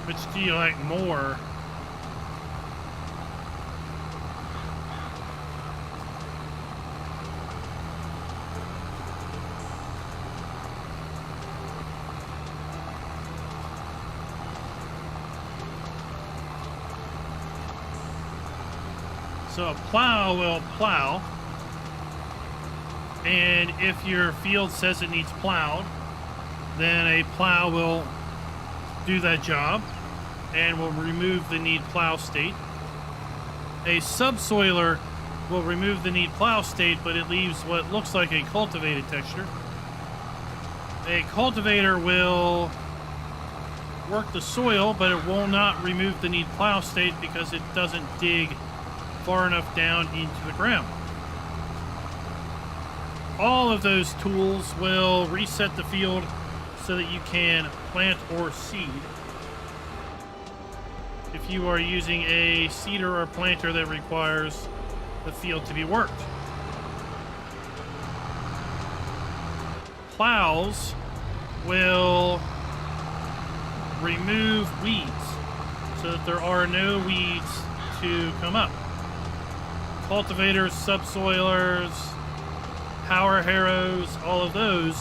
Which do you like more? So a plow will plow, and if your field says it needs plowed, then a plow will do that job and will remove the need plow state. A subsoiler will remove the need plow state, but it leaves what looks like a cultivated texture. A cultivator will work the soil, but it will not remove the need plow state because it doesn't dig far enough down into the ground. All of those tools will reset the field so that you can plant or seed. If you are using a seeder or planter that requires the field to be worked. Plows will remove weeds so that there are no weeds to come up. Cultivators, subsoilers, power harrows, all of those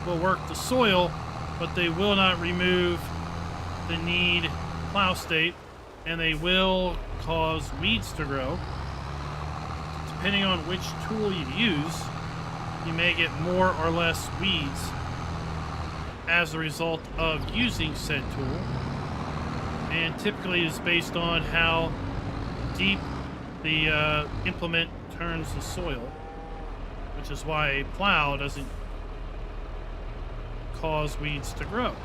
will work the soil, but they will not remove the need plow state, and they will cause weeds to grow. Depending on which tool you use, you may get more or less weeds as a result of using said tool, and typically is based on how deep the implement turns the soil, which is why a plow doesn't cause weeds to grow.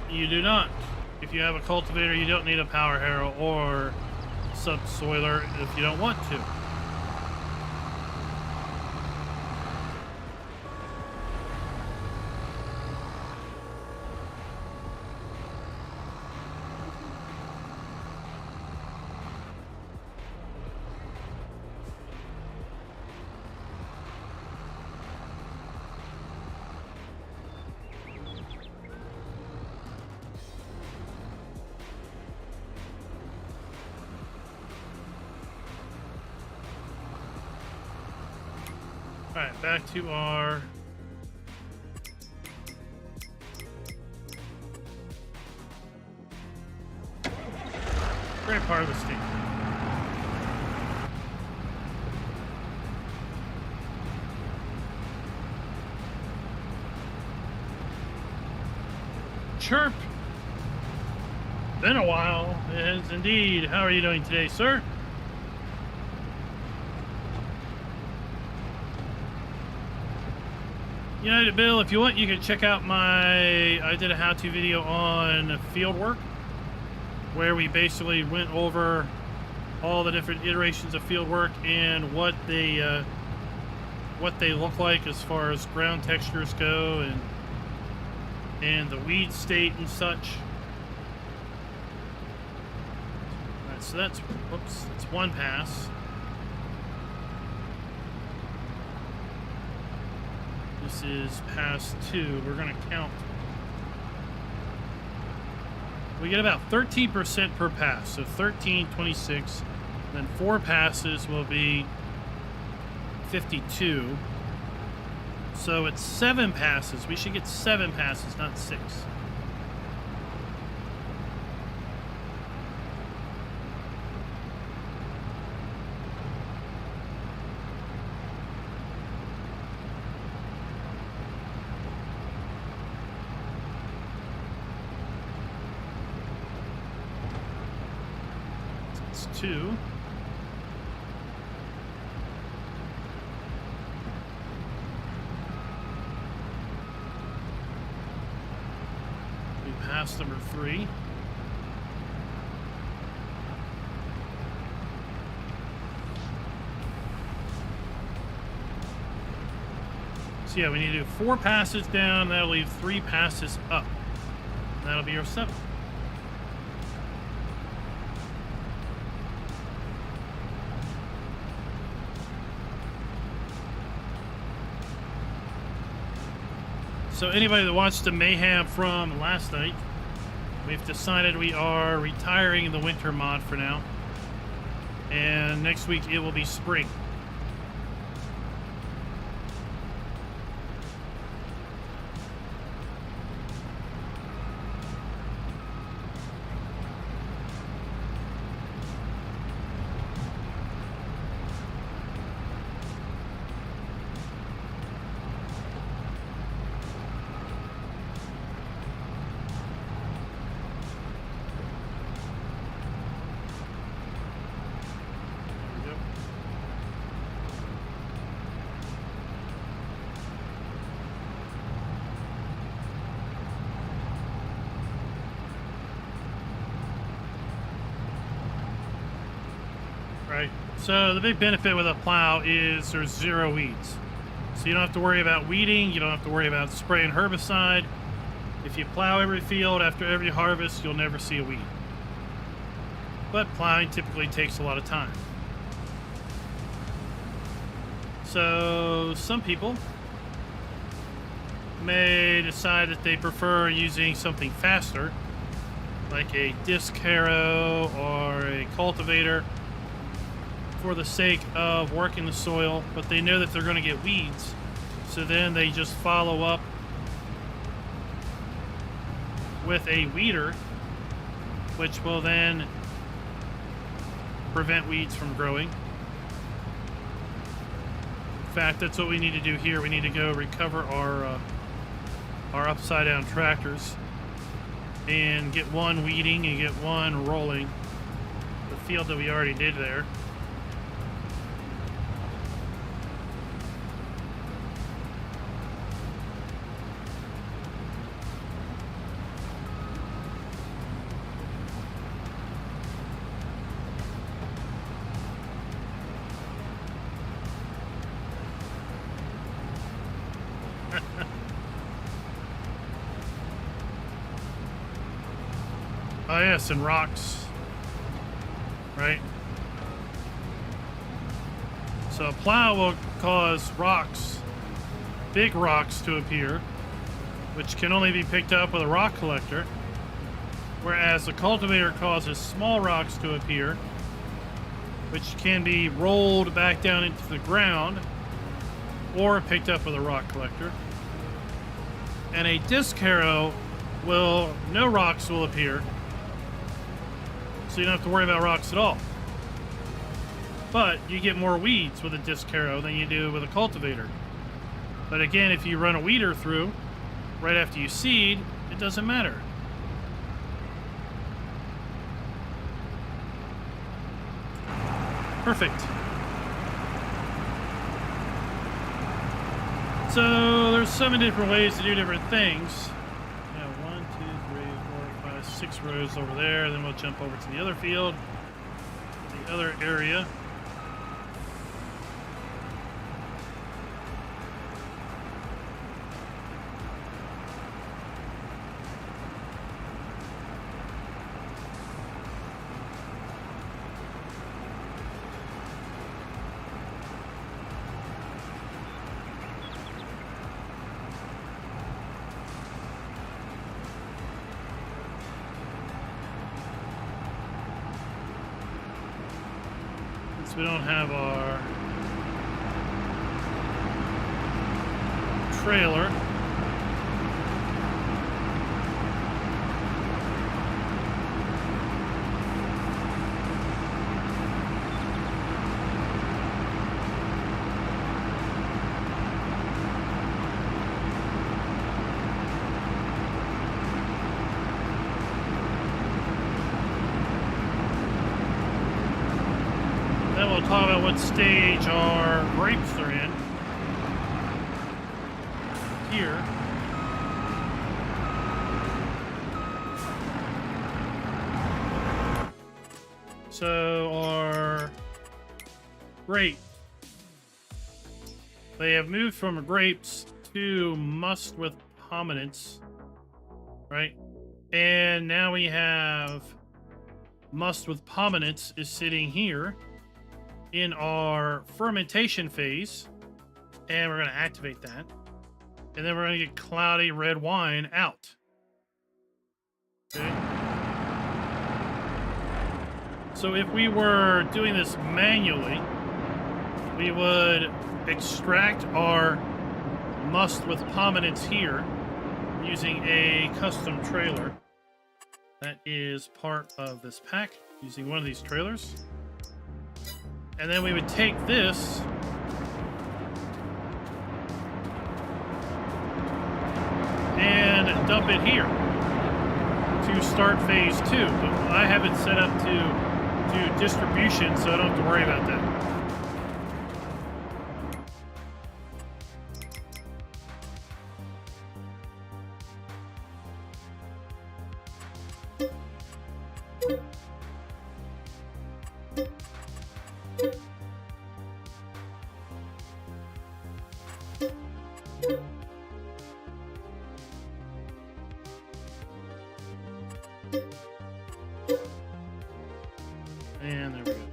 You do not. If you have a cultivator, you don't need a power harrow or subsoiler if you don't want to. Alright, back to our great part of the state. Chirp! Been a while. It has indeed. How are you doing today, sir? United Bill, if you want, you can check out I did a how-to video on field work, where we basically went over all the different iterations of field work and what they look like as far as ground textures go, and the weed state and such. All right, so that's one pass. This is pass 2. We're going to count. We get about 13% per pass. So 13, 26. Then 4 passes will be 52. So it's 7 passes. We should get 7 passes, not 6. It's 2. Pass number 3. So yeah, we need to do 4 passes down. That'll leave 3 passes up. That'll be our 7. So anybody that watched the mayhem from last night, we've decided we are retiring the winter mod for now. And next week it will be spring. Right. So the big benefit with a plow is there's 0 weeds. So you don't have to worry about weeding. You don't have to worry about spraying herbicide. If you plow every field after every harvest, you'll never see a weed. But plowing typically takes a lot of time. So some people may decide that they prefer using something faster, like a disc harrow or a cultivator, for the sake of working the soil, but they know that they're going to get weeds, so then they just follow up with a weeder, which will then prevent weeds from growing. In fact, that's what we need to do here. We need to go recover our upside down tractors and get one weeding and get one rolling the field that we already did there. Oh yes, and rocks, right? So a plow will cause rocks, big rocks to appear, which can only be picked up with a rock collector, whereas a cultivator causes small rocks to appear, which can be rolled back down into the ground or picked up with a rock collector. And a disc harrow no rocks will appear, so you don't have to worry about rocks at all. But you get more weeds with a disc harrow than you do with a cultivator. But again, if you run a weeder through right after you seed, it doesn't matter. Perfect. So there's 7 different ways to do different things. 6 rows over there, then we'll jump over to the other field, the other area. So we don't have our trailer. Then we'll talk about what stage our grapes are in. Here. So our grape, they have moved from grapes to must with hominins, right? And now we have must with hominins is sitting here in our fermentation phase, and we're going to activate that. And then we're going to get cloudy red wine out. Okay. So if we were doing this manually, we would extract our must with hominins here using a custom trailer. That is part of this pack, using one of these trailers. And then we would take this and dump it here to start phase 2. But I have it set up to do distribution, so I don't have to worry about that. And there we go.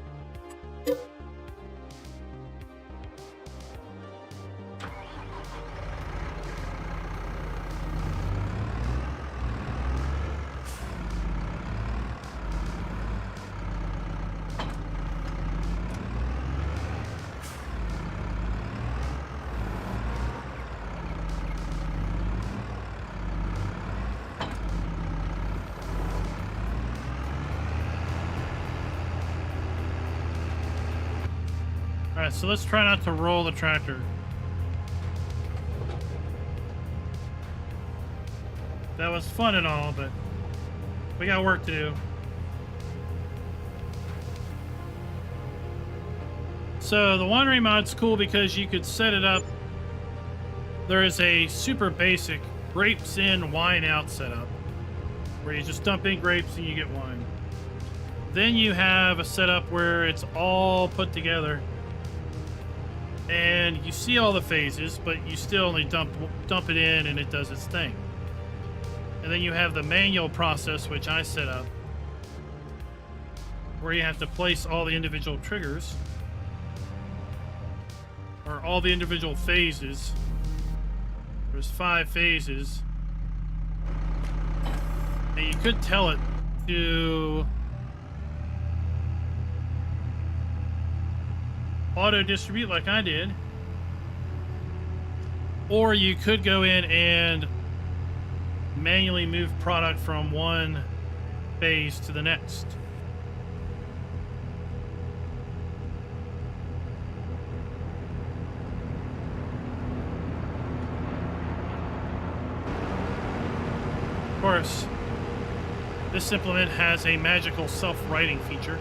Alright, so let's try not to roll the tractor. That was fun and all, but we got work to do. So the winery mod's cool because you could set it up. There is a super basic grapes in, wine out setup where you just dump in grapes and you get wine. Then you have a setup where it's all put together and you see all the phases, but you still only dump it in and it does its thing. And then you have the manual process, which I set up, where you have to place all the individual triggers or all the individual phases. There's 5 phases, and you could tell it to auto distribute like I did, or you could go in and manually move product from one phase to the next. Of course, this implement has a magical self-writing feature.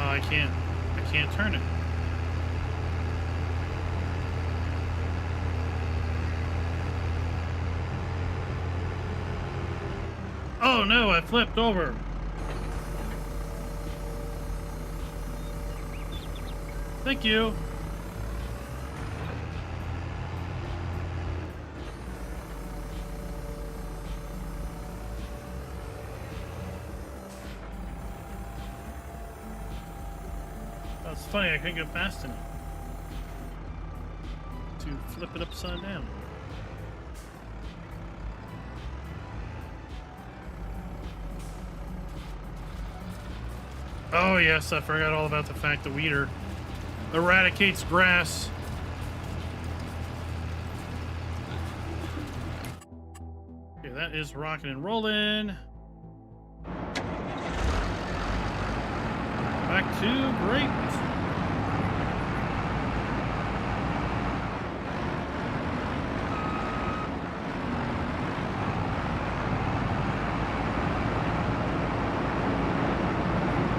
I can't turn it. Oh no, I flipped over. Thank you. That's funny, I couldn't go fast enough to flip it upside down. Oh, yes, I forgot all about the fact the weeder eradicates grass. Okay, that is rocking and rolling. Back to grapes.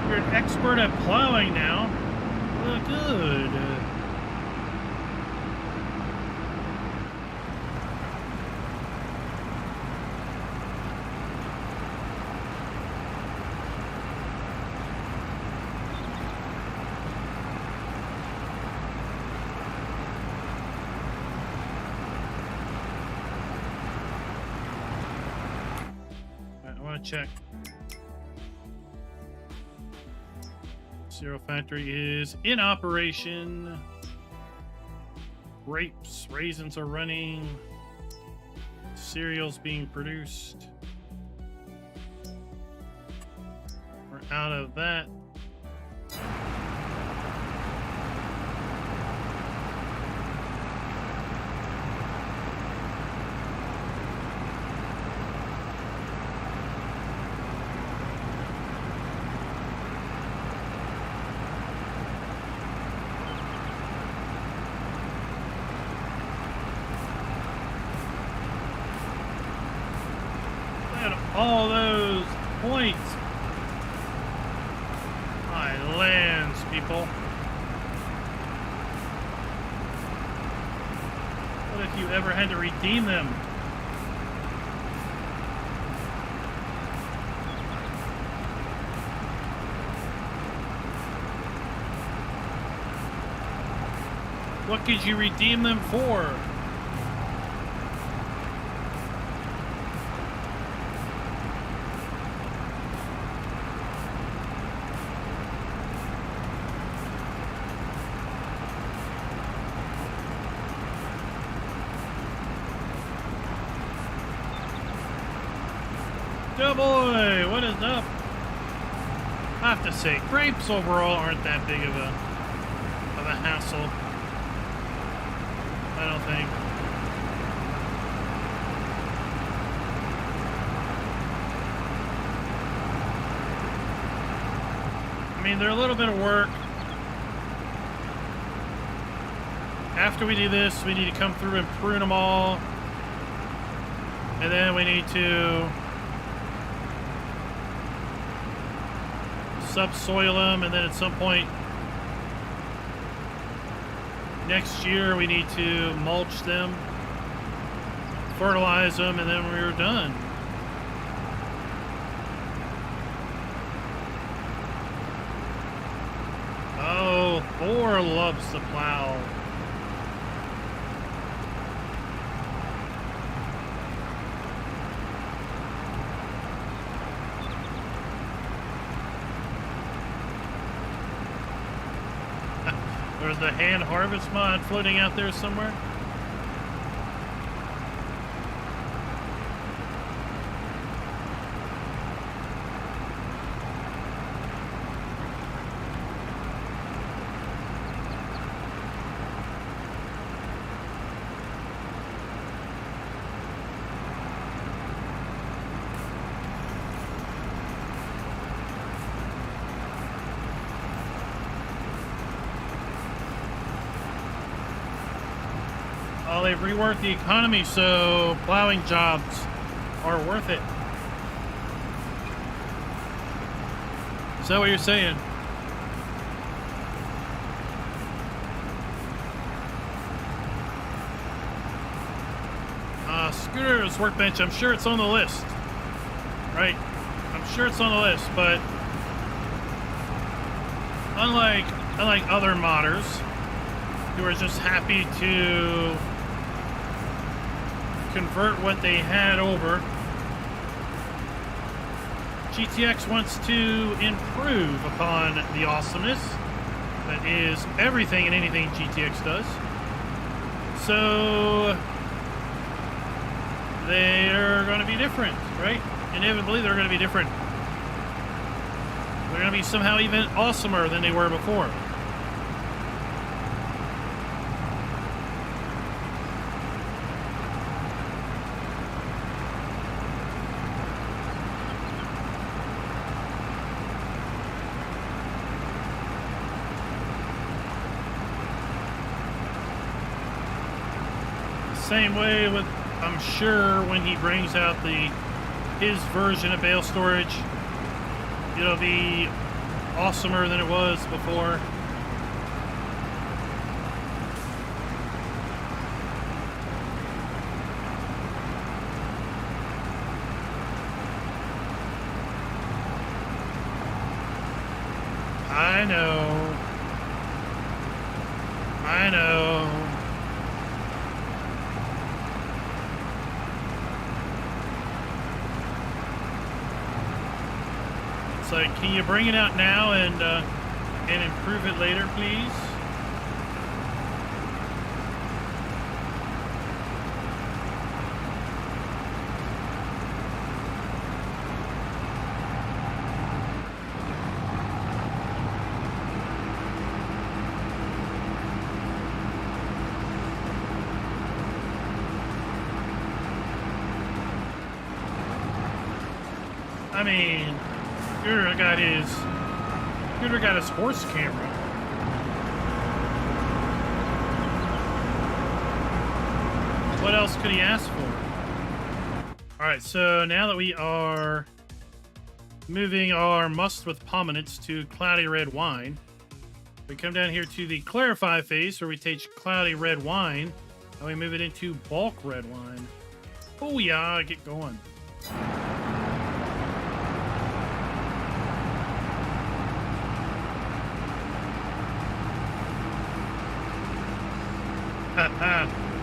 You're an expert at plowing now. Well, good. I want to check. Cereal factory is in operation. Grapes, raisins are running. Cereals being produced. We're out of that. All those points. My lands, people. What if you ever had to redeem them? What could you redeem them for? Oh boy, what is up? I have to say, grapes overall aren't that big of a hassle. I don't think. I mean, they're a little bit of work. After we do this, we need to come through and prune them all. And then we need to subsoil them, and then at some point next year we need to mulch them, fertilize them, and then we're done. Oh, Thor loves the plow. There's the hand harvest mod floating out there somewhere. Well, they've reworked the economy, so plowing jobs are worth it. Is that what you're saying? Scooter's workbench, I'm sure it's on the list. Right? I'm sure it's on the list, but unlike other modders who are just happy to convert what they had over, GTX wants to improve upon the awesomeness that is everything and anything GTX does. So they're going to be different, right? Inevitably, they're going to be different. They're going to be somehow even awesomer than they were before. Same way with, I'm sure, when he brings out his version of bale storage, it'll be awesomer than it was before. I know. I know. It's like, can you bring it out now and improve it later, please? I mean, Scooter got his horse camera. What else could he ask for? All right, so now that we are moving our must with prominence to cloudy red wine, we come down here to the clarify phase where we take cloudy red wine and we move it into bulk red wine. Oh yeah, get going.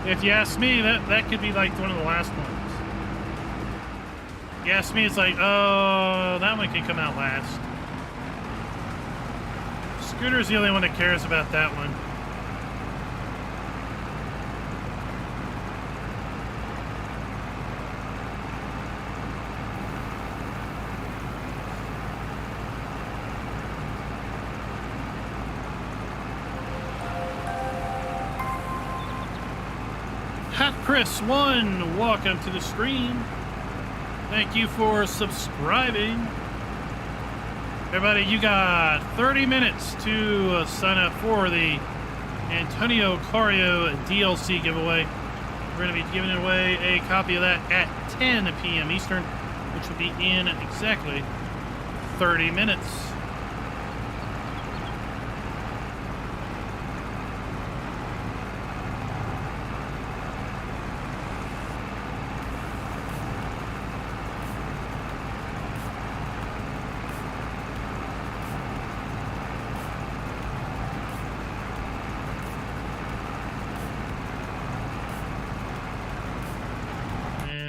If you ask me, that could be like one of the last ones. You ask me, it's like, oh, that one can come out last. Scooter's the only one that cares about that one. Chris1, welcome to the stream. Thank you for subscribing. Everybody, you got 30 minutes to sign up for the Antonio Cario DLC giveaway. We're going to be giving away a copy of that at 10 p.m. Eastern, which will be in exactly 30 minutes.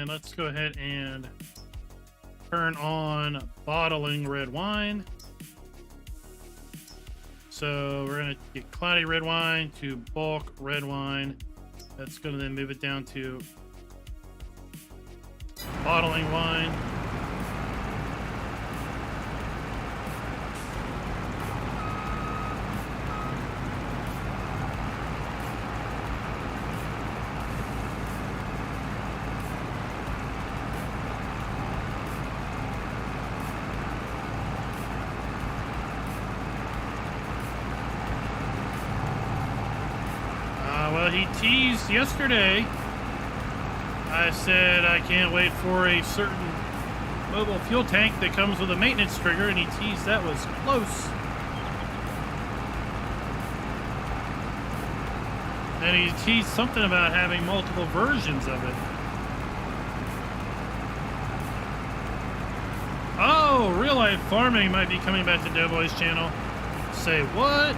Let's go ahead and turn on bottling red wine. So we're going to get cloudy red wine to bulk red wine. That's going to then move it down to bottling wine. He teased yesterday. I said I can't wait for a certain mobile fuel tank that comes with a maintenance trigger, and he teased that was close. And he teased something about having multiple versions of it. Oh, real life farming might be coming back to Doughboy's channel. Say what?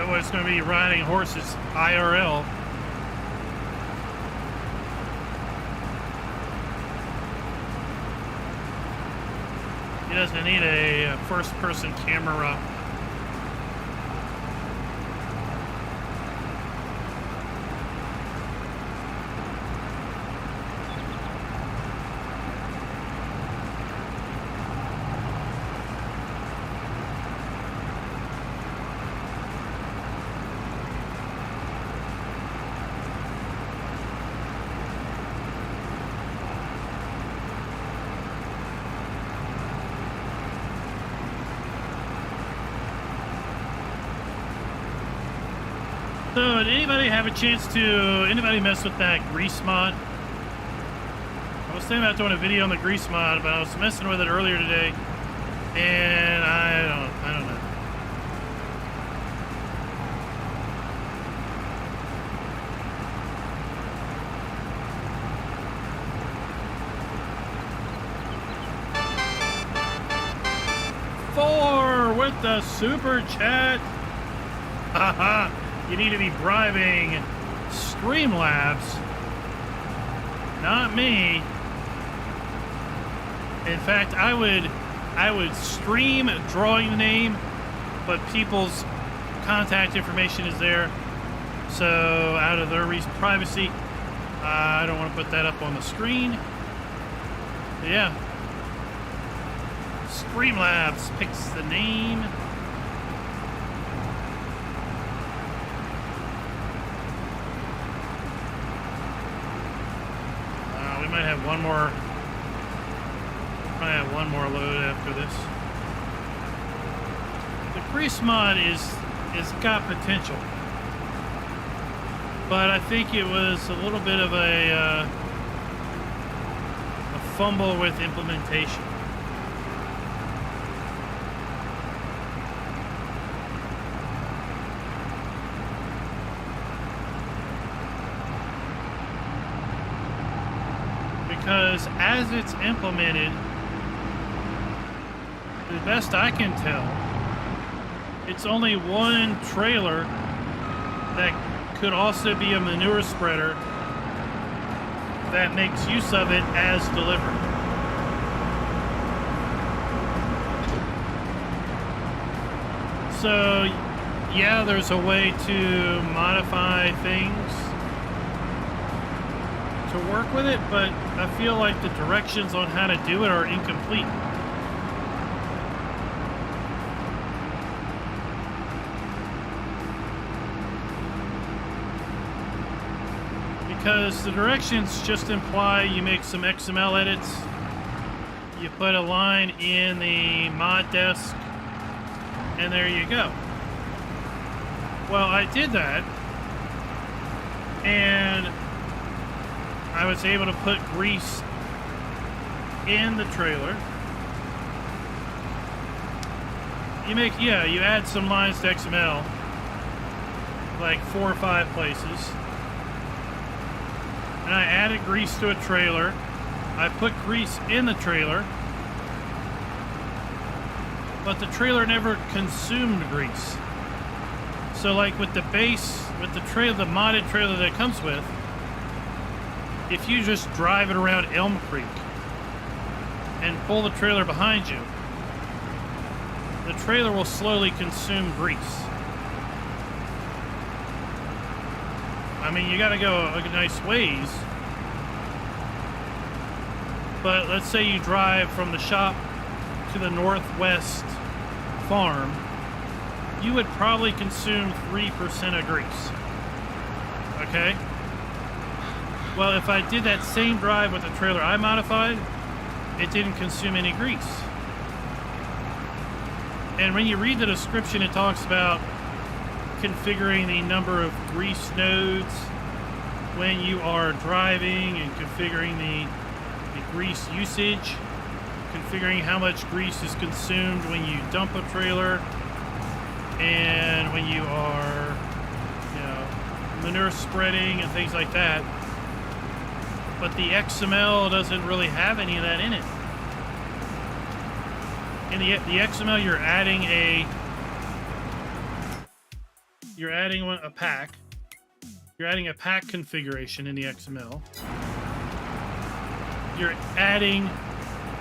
Someone's going to be riding horses IRL. He doesn't need a first-person camera. So, did anybody have a chance to, anybody mess with that grease mod? I was thinking about doing a video on the grease mod, but I was messing with it earlier today, and I don't know. Four with the super chat. Haha. You need to be bribing Streamlabs, not me. In fact, I would stream drawing the name, but people's contact information is there. So out of their privacy, I don't want to put that up on the screen. But yeah. Streamlabs picks the name. We might have one more. Probably have one more load after this. The grease mod is got potential, but I think it was a little bit of a fumble with implementation. Because as it's implemented, the best I can tell, it's only one trailer that could also be a manure spreader that makes use of it as delivered. So, yeah, there's a way to modify things to work with it, but I feel like the directions on how to do it are incomplete. Because the directions just imply you make some XML edits, you put a line in the mod desk, and there you go. Well, I did that, and I was able to put grease in the trailer. You add some lines to XML, like 4 or 5 places. And I added grease to a trailer. I put grease in the trailer, but the trailer never consumed grease. So like with the base, with the trailer, the modded trailer that it comes with, if you just drive it around Elm Creek and pull the trailer behind you, the trailer will slowly consume grease. I mean, you gotta go a nice ways, but let's say you drive from the shop to the northwest farm, you would probably consume 3% of grease. Okay? Well, if I did that same drive with the trailer I modified, it didn't consume any grease. And when you read the description, it talks about configuring the number of grease nodes when you are driving and configuring the grease usage, configuring how much grease is consumed when you dump a trailer, and when you are, manure spreading and things like that. But the XML doesn't really have any of that in it. In the XML, you're adding you're adding a pack. You're adding a pack configuration in the XML. You're adding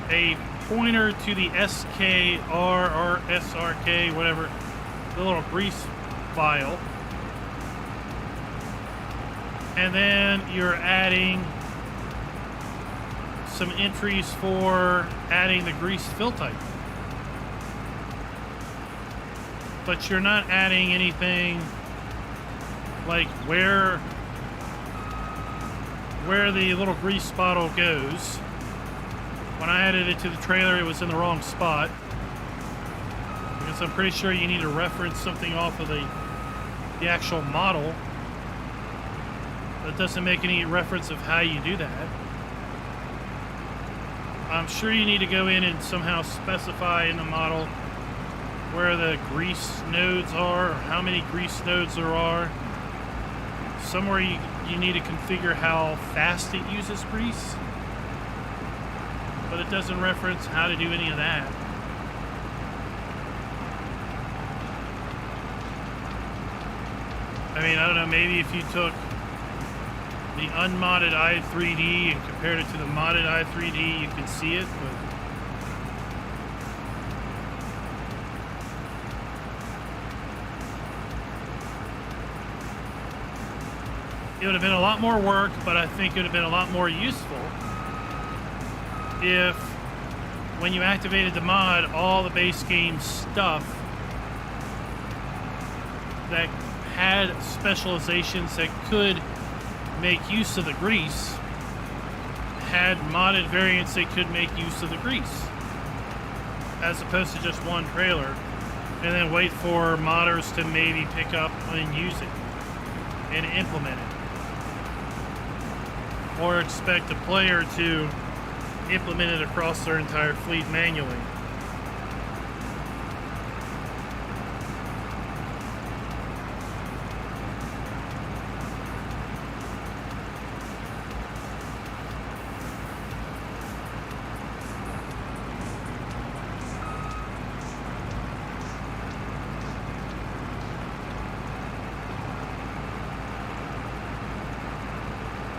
a pointer to the SKR or SRK, whatever, the little grease file. And then you're adding some entries for adding the grease fill type. But you're not adding anything like where the little grease bottle goes. When I added it to the trailer, it was in the wrong spot. Because I'm pretty sure you need to reference something off of the actual model. That doesn't make any reference of how you do that. I'm sure you need to go in and somehow specify in the model where the grease nodes are, or how many grease nodes there are. Somewhere you need to configure how fast it uses grease. But it doesn't reference how to do any of that. I mean, I don't know, maybe if you took the unmodded i3D and compared it to the modded i3D, you could see it, but it would have been a lot more work, but I think it would have been a lot more useful if, when you activated the mod, all the base game stuff that had specializations that could make use of the grease had modded variants that could make use of the grease, as opposed to just one trailer and then wait for modders to maybe pick up and use it and implement it, or expect a player to implement it across their entire fleet manually.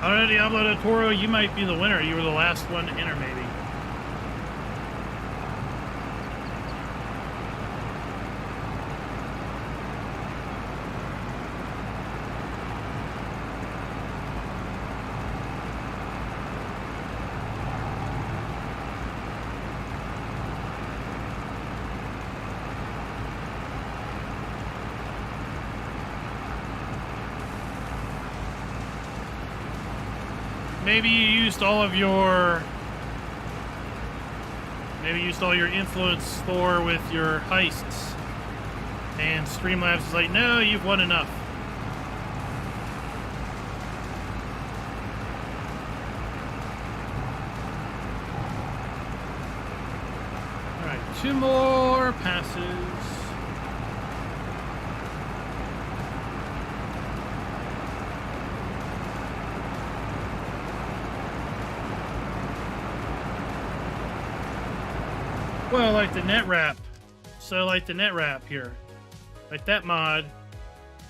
Alright, Diablo del Toro, you might be the winner. You were the last one to enter, maybe. Maybe you used all your influence score with your heists, and Streamlabs is like, no, you've won enough. All right, 2 more passes. Well, like the net wrap. So like the net wrap here. Like that mod,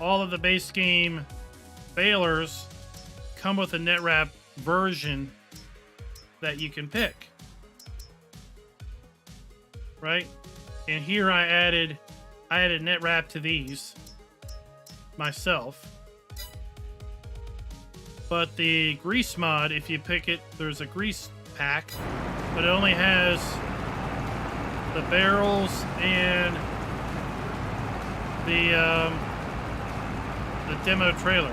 all of the base game balers come with a net wrap version that you can pick. Right? And here I added net wrap to these myself. But the grease mod, if you pick it, there's a grease pack, but it only has the barrels and the demo trailer.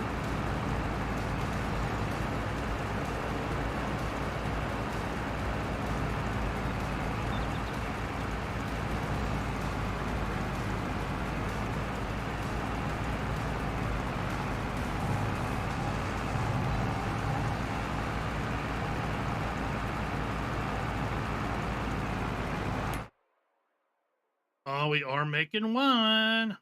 Oh, we are making one.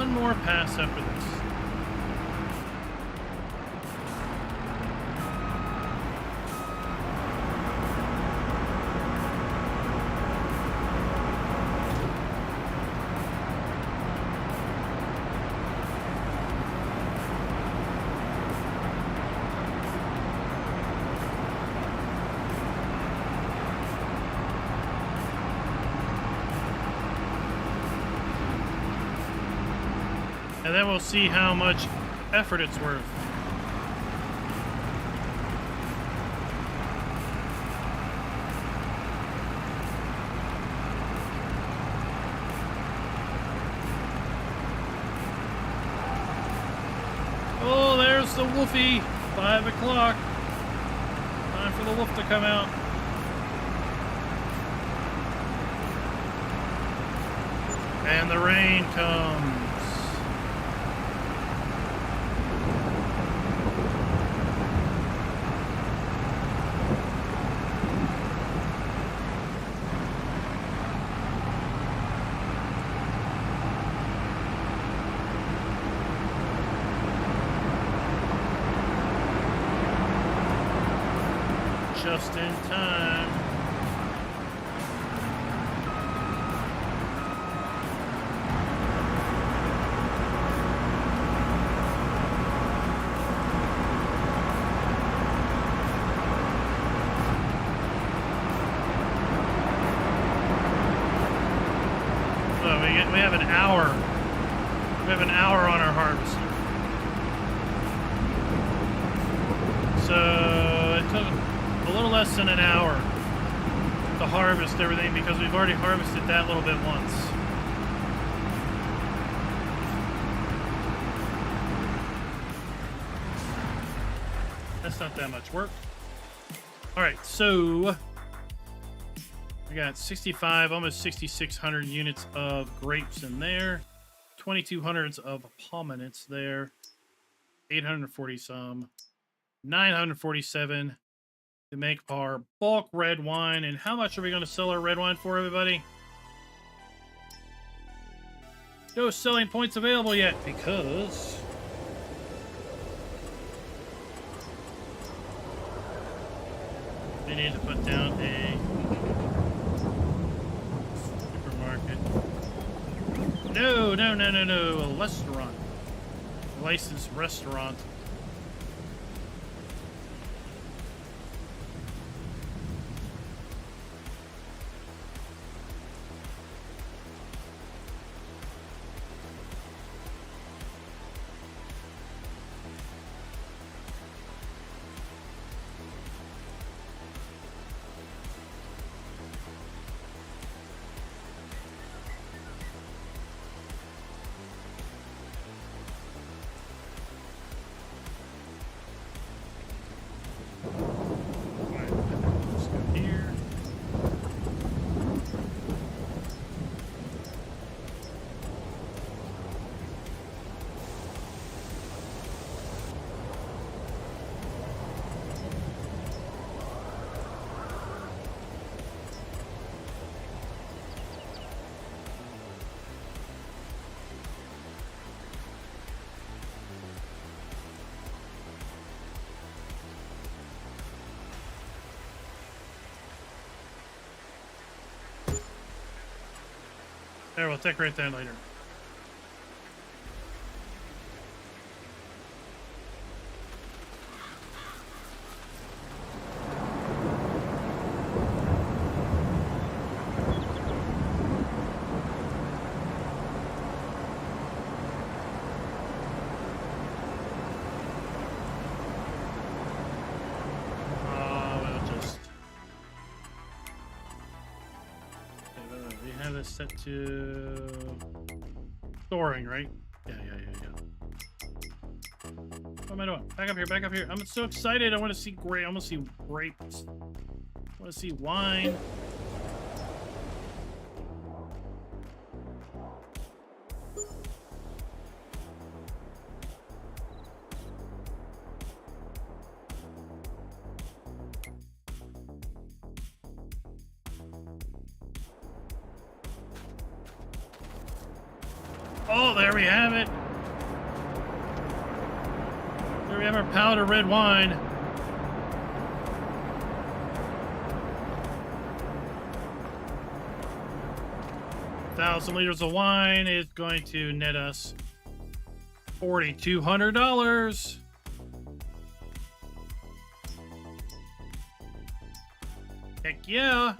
one more pass after this. And then we'll see how much effort it's worth. Oh, there's the woofy. 5 o'clock. Time for the wolf to come out. And the rain comes. Just in time. So we have an hour. We have an hour on our harvester. So it took a little less than an hour to harvest everything because we've already harvested that little bit once. That's not that much work. All right, so we got 65, almost 6,600 units of grapes in there, 2,200 of pomegranates there, 840 some, 947 to make our bulk red wine. And how much are we going to sell our red wine for, everybody? No selling points available yet because we need to put down a supermarket. No, no, no, no, no. A restaurant. A licensed restaurant. There, we'll decorate that later. Set to storing, right? Yeah. What am I doing? Back up here, back up here. I'm so excited. I want to see grape. I want to see grapes. I want to see wine. Oh, there we have it. There we have our pallet of red wine. 1,000 liters of wine is going to net us $4,200. Heck yeah.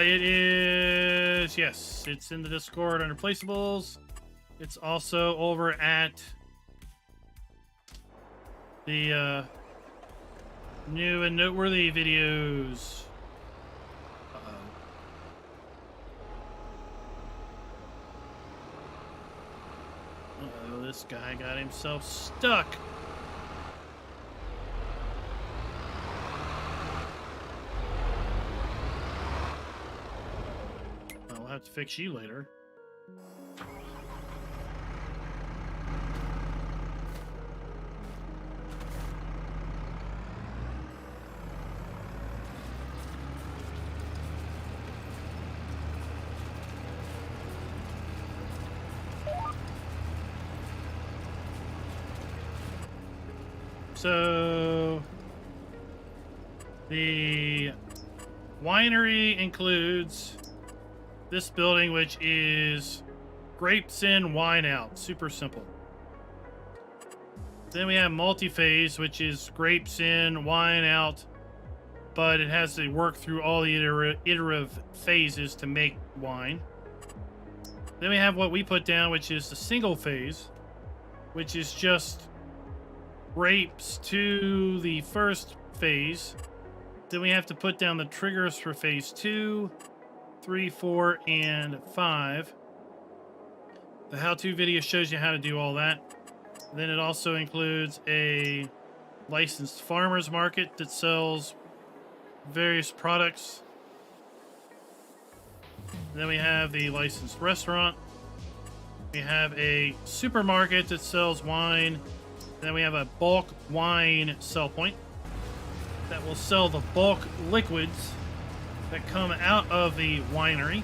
It is, yes, it's in the Discord under placeables. It's also over at the new and noteworthy videos. Uh-oh, this guy got himself stuck. I'll have to fix you later. So, the winery includes this building, which is grapes in, wine out. Super simple. Then we have multi-phase, which is grapes in, wine out, but it has to work through all the iterative phases to make wine. Then we have what we put down, which is the single phase, which is just grapes to the first phase. Then we have to put down the triggers for phase 2, 3, 4, and 5. The how-to video shows you how to do all that. Then it also includes a licensed farmers market that sells various products. Then we have the licensed restaurant. We have a supermarket that sells wine. Then we have a bulk wine sell point that will sell the bulk liquids that come out of the winery.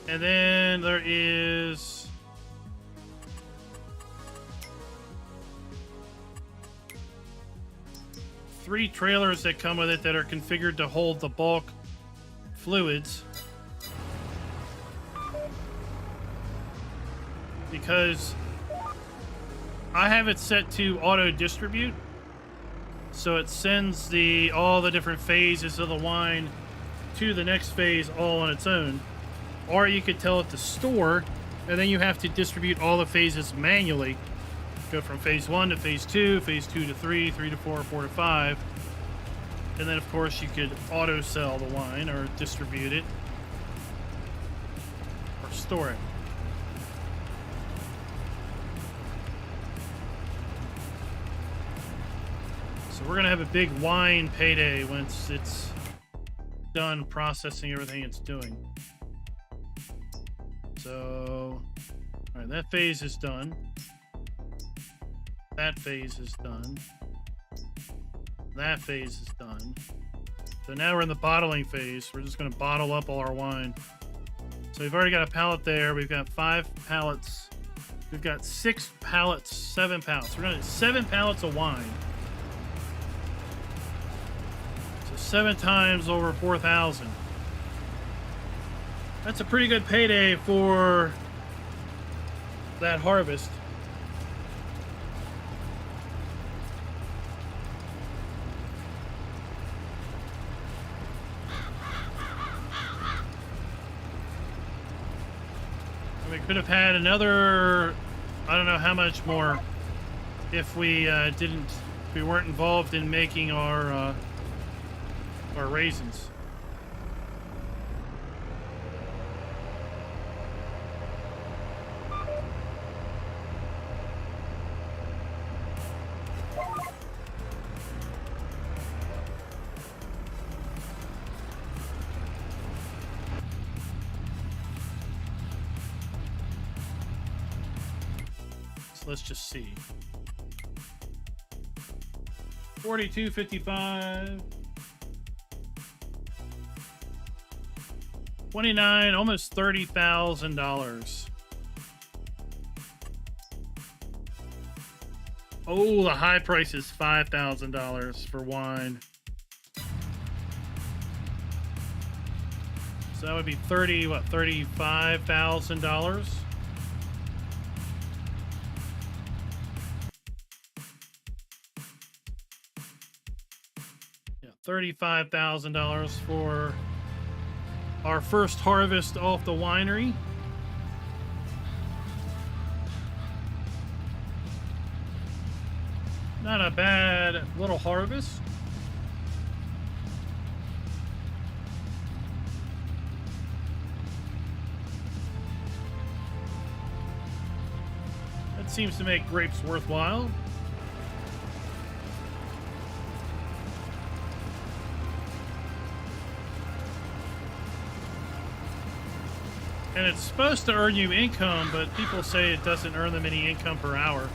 And then there is three trailers that come with it that are configured to hold the bulk fluids. Because I have it set to auto distribute, so it sends all the different phases of the wine to the next phase all on its own. Or you could tell it to store, and then you have to distribute all the phases manually. Go from phase 1 to phase 2, phase 2 to 3, 3 to 4, 4 to 5. And then of course you could auto sell the wine or distribute it or store it. So we're gonna have a big wine payday once it's done processing everything it's doing. So, all right, that phase is done. That phase is done. That phase is done. So now we're in the bottling phase. We're just gonna bottle up all our wine. So we've already got a pallet there. We've got 5 pallets. We've got 6 pallets, 7 pallets. We're gonna have 7 pallets of wine. 7 times over 4,000. That's a pretty good payday for that harvest. And we could have had another, I don't know how much more, if we we weren't involved in making our raisins. So let's just see. $42.55. 29, almost $30,000. Oh, the high price is $5,000 for wine. So that would be $35,000. Yeah, $35,000 for our first harvest off the winery. Not a bad little harvest. That seems to make grapes worthwhile. And it's supposed to earn you income, but people say it doesn't earn them any income per hour.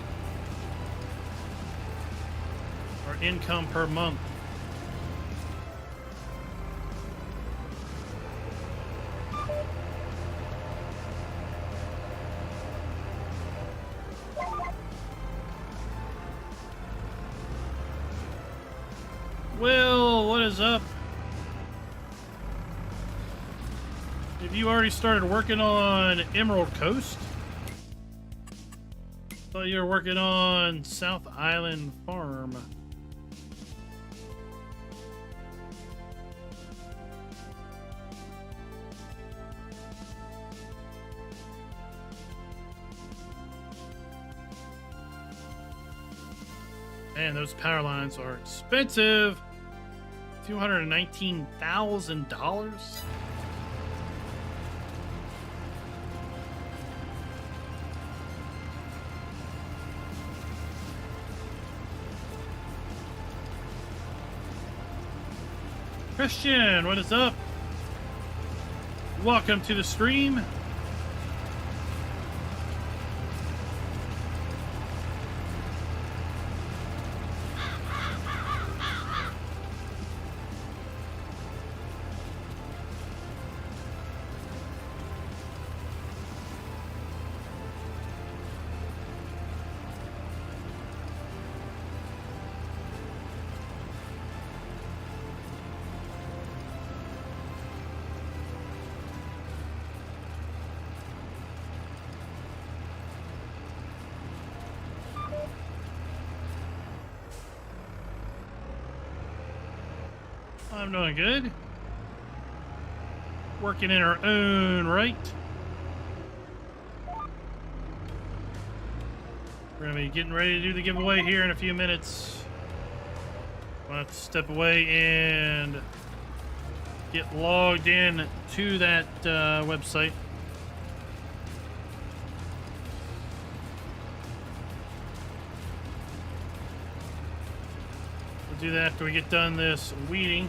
Or income per month. Will, what is up? Have you already started working on Emerald Coast? Thought you were working on South Island Farm. Man, those power lines are expensive. $219,000. Christian, what is up? Welcome to the stream. I'm doing good. Working in our own right. We're going to be getting ready to do the giveaway here in a few minutes. I'll have to step away and get logged in to that website. We'll do that after we get done this weeding.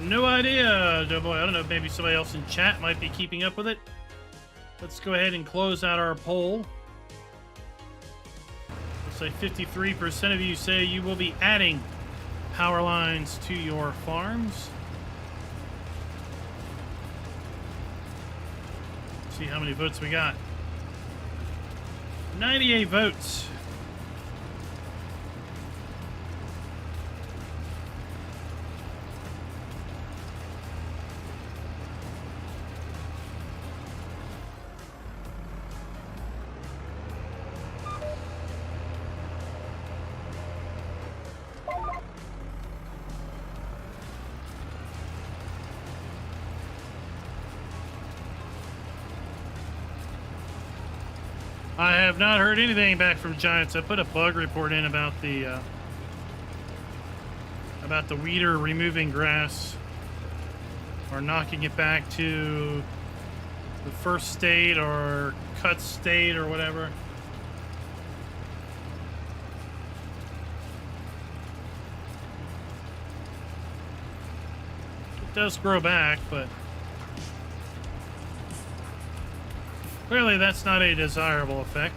No idea, Doughboy. I don't know, maybe somebody else in chat might be keeping up with it. Let's go ahead and close out our poll. Looks like 53% of you say you will be adding power lines to your farms. Let's see how many votes we got. 98 votes. I have not heard anything back from Giants. I put a bug report in about the about the weeder removing grass or knocking it back to the first state or cut state or whatever. It does grow back, but clearly that's not a desirable effect.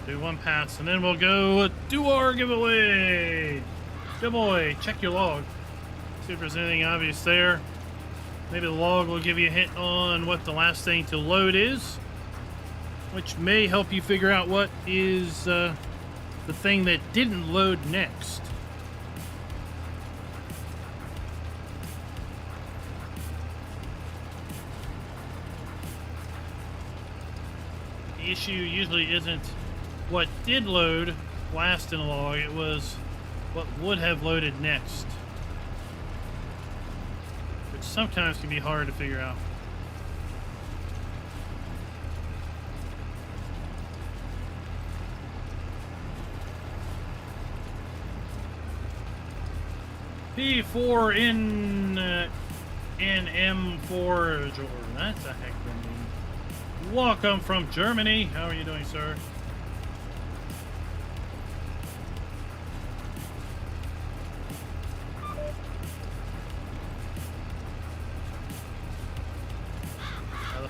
Do one pass, and then we'll go do our giveaway. Giveaway. Check your log. See if there's anything obvious there. Maybe the log will give you a hint on what the last thing to load is, which may help you figure out what is the thing that didn't load next. The issue usually isn't what did load last in a log, it was what would have loaded next, which sometimes can be hard to figure out. P4 in M4 Jordan. That's a heck of a name. Welcome from Germany. How are you doing, sir?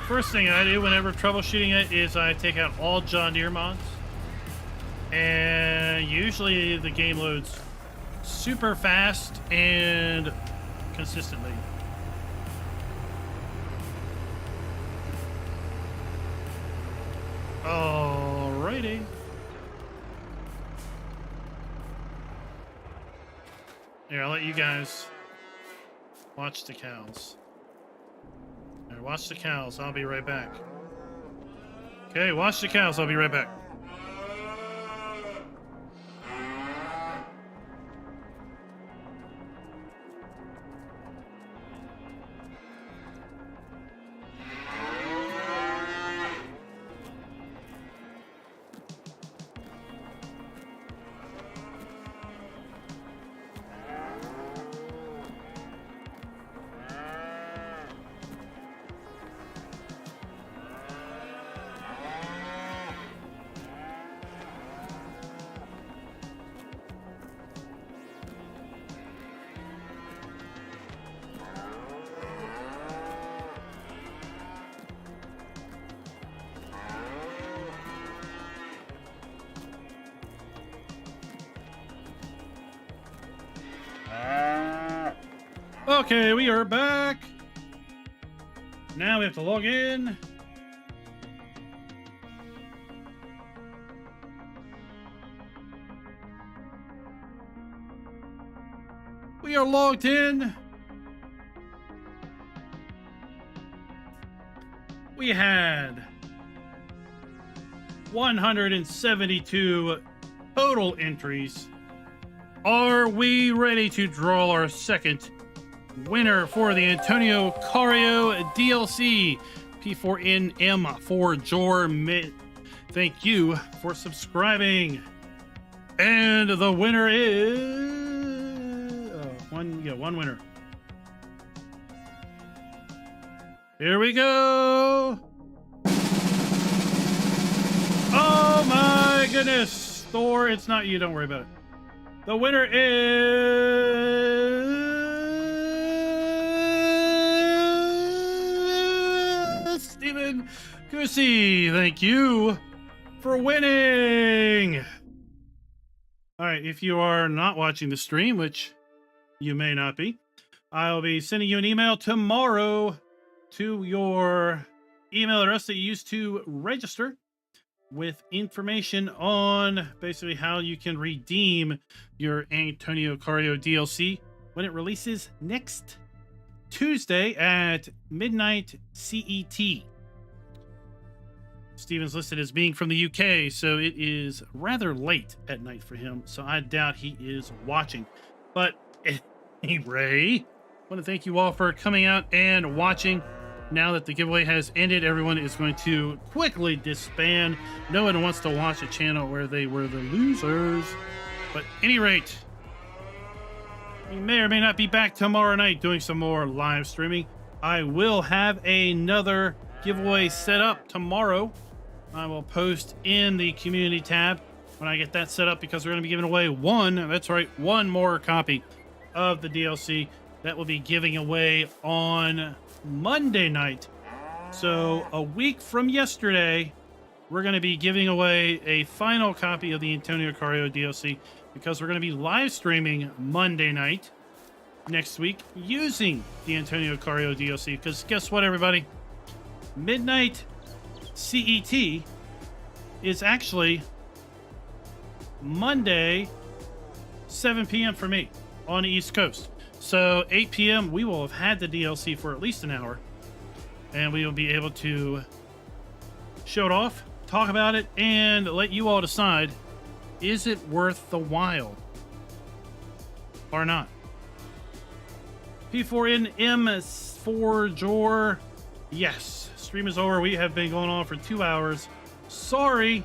First thing I do whenever troubleshooting it is I take out all John Deere mods, and usually the game loads super fast and consistently. Alrighty. Here, I'll let you guys watch the cows. Right, watch the cows. I'll be right back. Okay, watch the cows. I'll be right back. Okay, we are back. Now we have to log in. We are logged in. We had 172 total entries. Are we ready to draw our second winner for the Antonio Cario DLC P4NM for Jor? Thank you for subscribing. And the winner is one winner. Here we go. Oh my goodness, Thor, it's not you, don't worry about it. The winner is win. Goosey, thank you for winning. All right, if you are not watching the stream, which you may not be, I'll be sending you an email tomorrow to your email address that you used to register with information on basically how you can redeem your Antonio Carrillo DLC when it releases next Tuesday at midnight CET. Steven's listed as being from the UK, so it is rather late at night for him, so I doubt he is watching. But anyway, I want to thank you all for coming out and watching. Now that the giveaway has ended, everyone is going to quickly disband. No one wants to watch a channel where they were the losers. But at any rate, we may or may not be back tomorrow night doing some more live streaming. I will have another giveaway set up tomorrow. I will post in the community tab when I get that set up, because we're going to be giving away one more copy of the DLC that will be giving away on Monday night. So a week from yesterday, we're going to be giving away a final copy of the Antonio Carrillo DLC, because we're going to be live streaming Monday night next week using the Antonio Carrillo DLC. Because guess what, everybody? Midnight CET is actually Monday 7 p.m. for me on the East Coast. So 8 p.m. we will have had the DLC for at least an hour, and we will be able to show it off, talk about it, and let you all decide, is it worth the while or not? P4NM4 Jor, yes. Stream is over. We have been going on for 2 hours. Sorry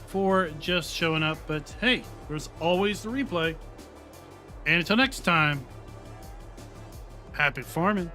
for just showing up, but hey, there's always the replay. And until next time, happy farming.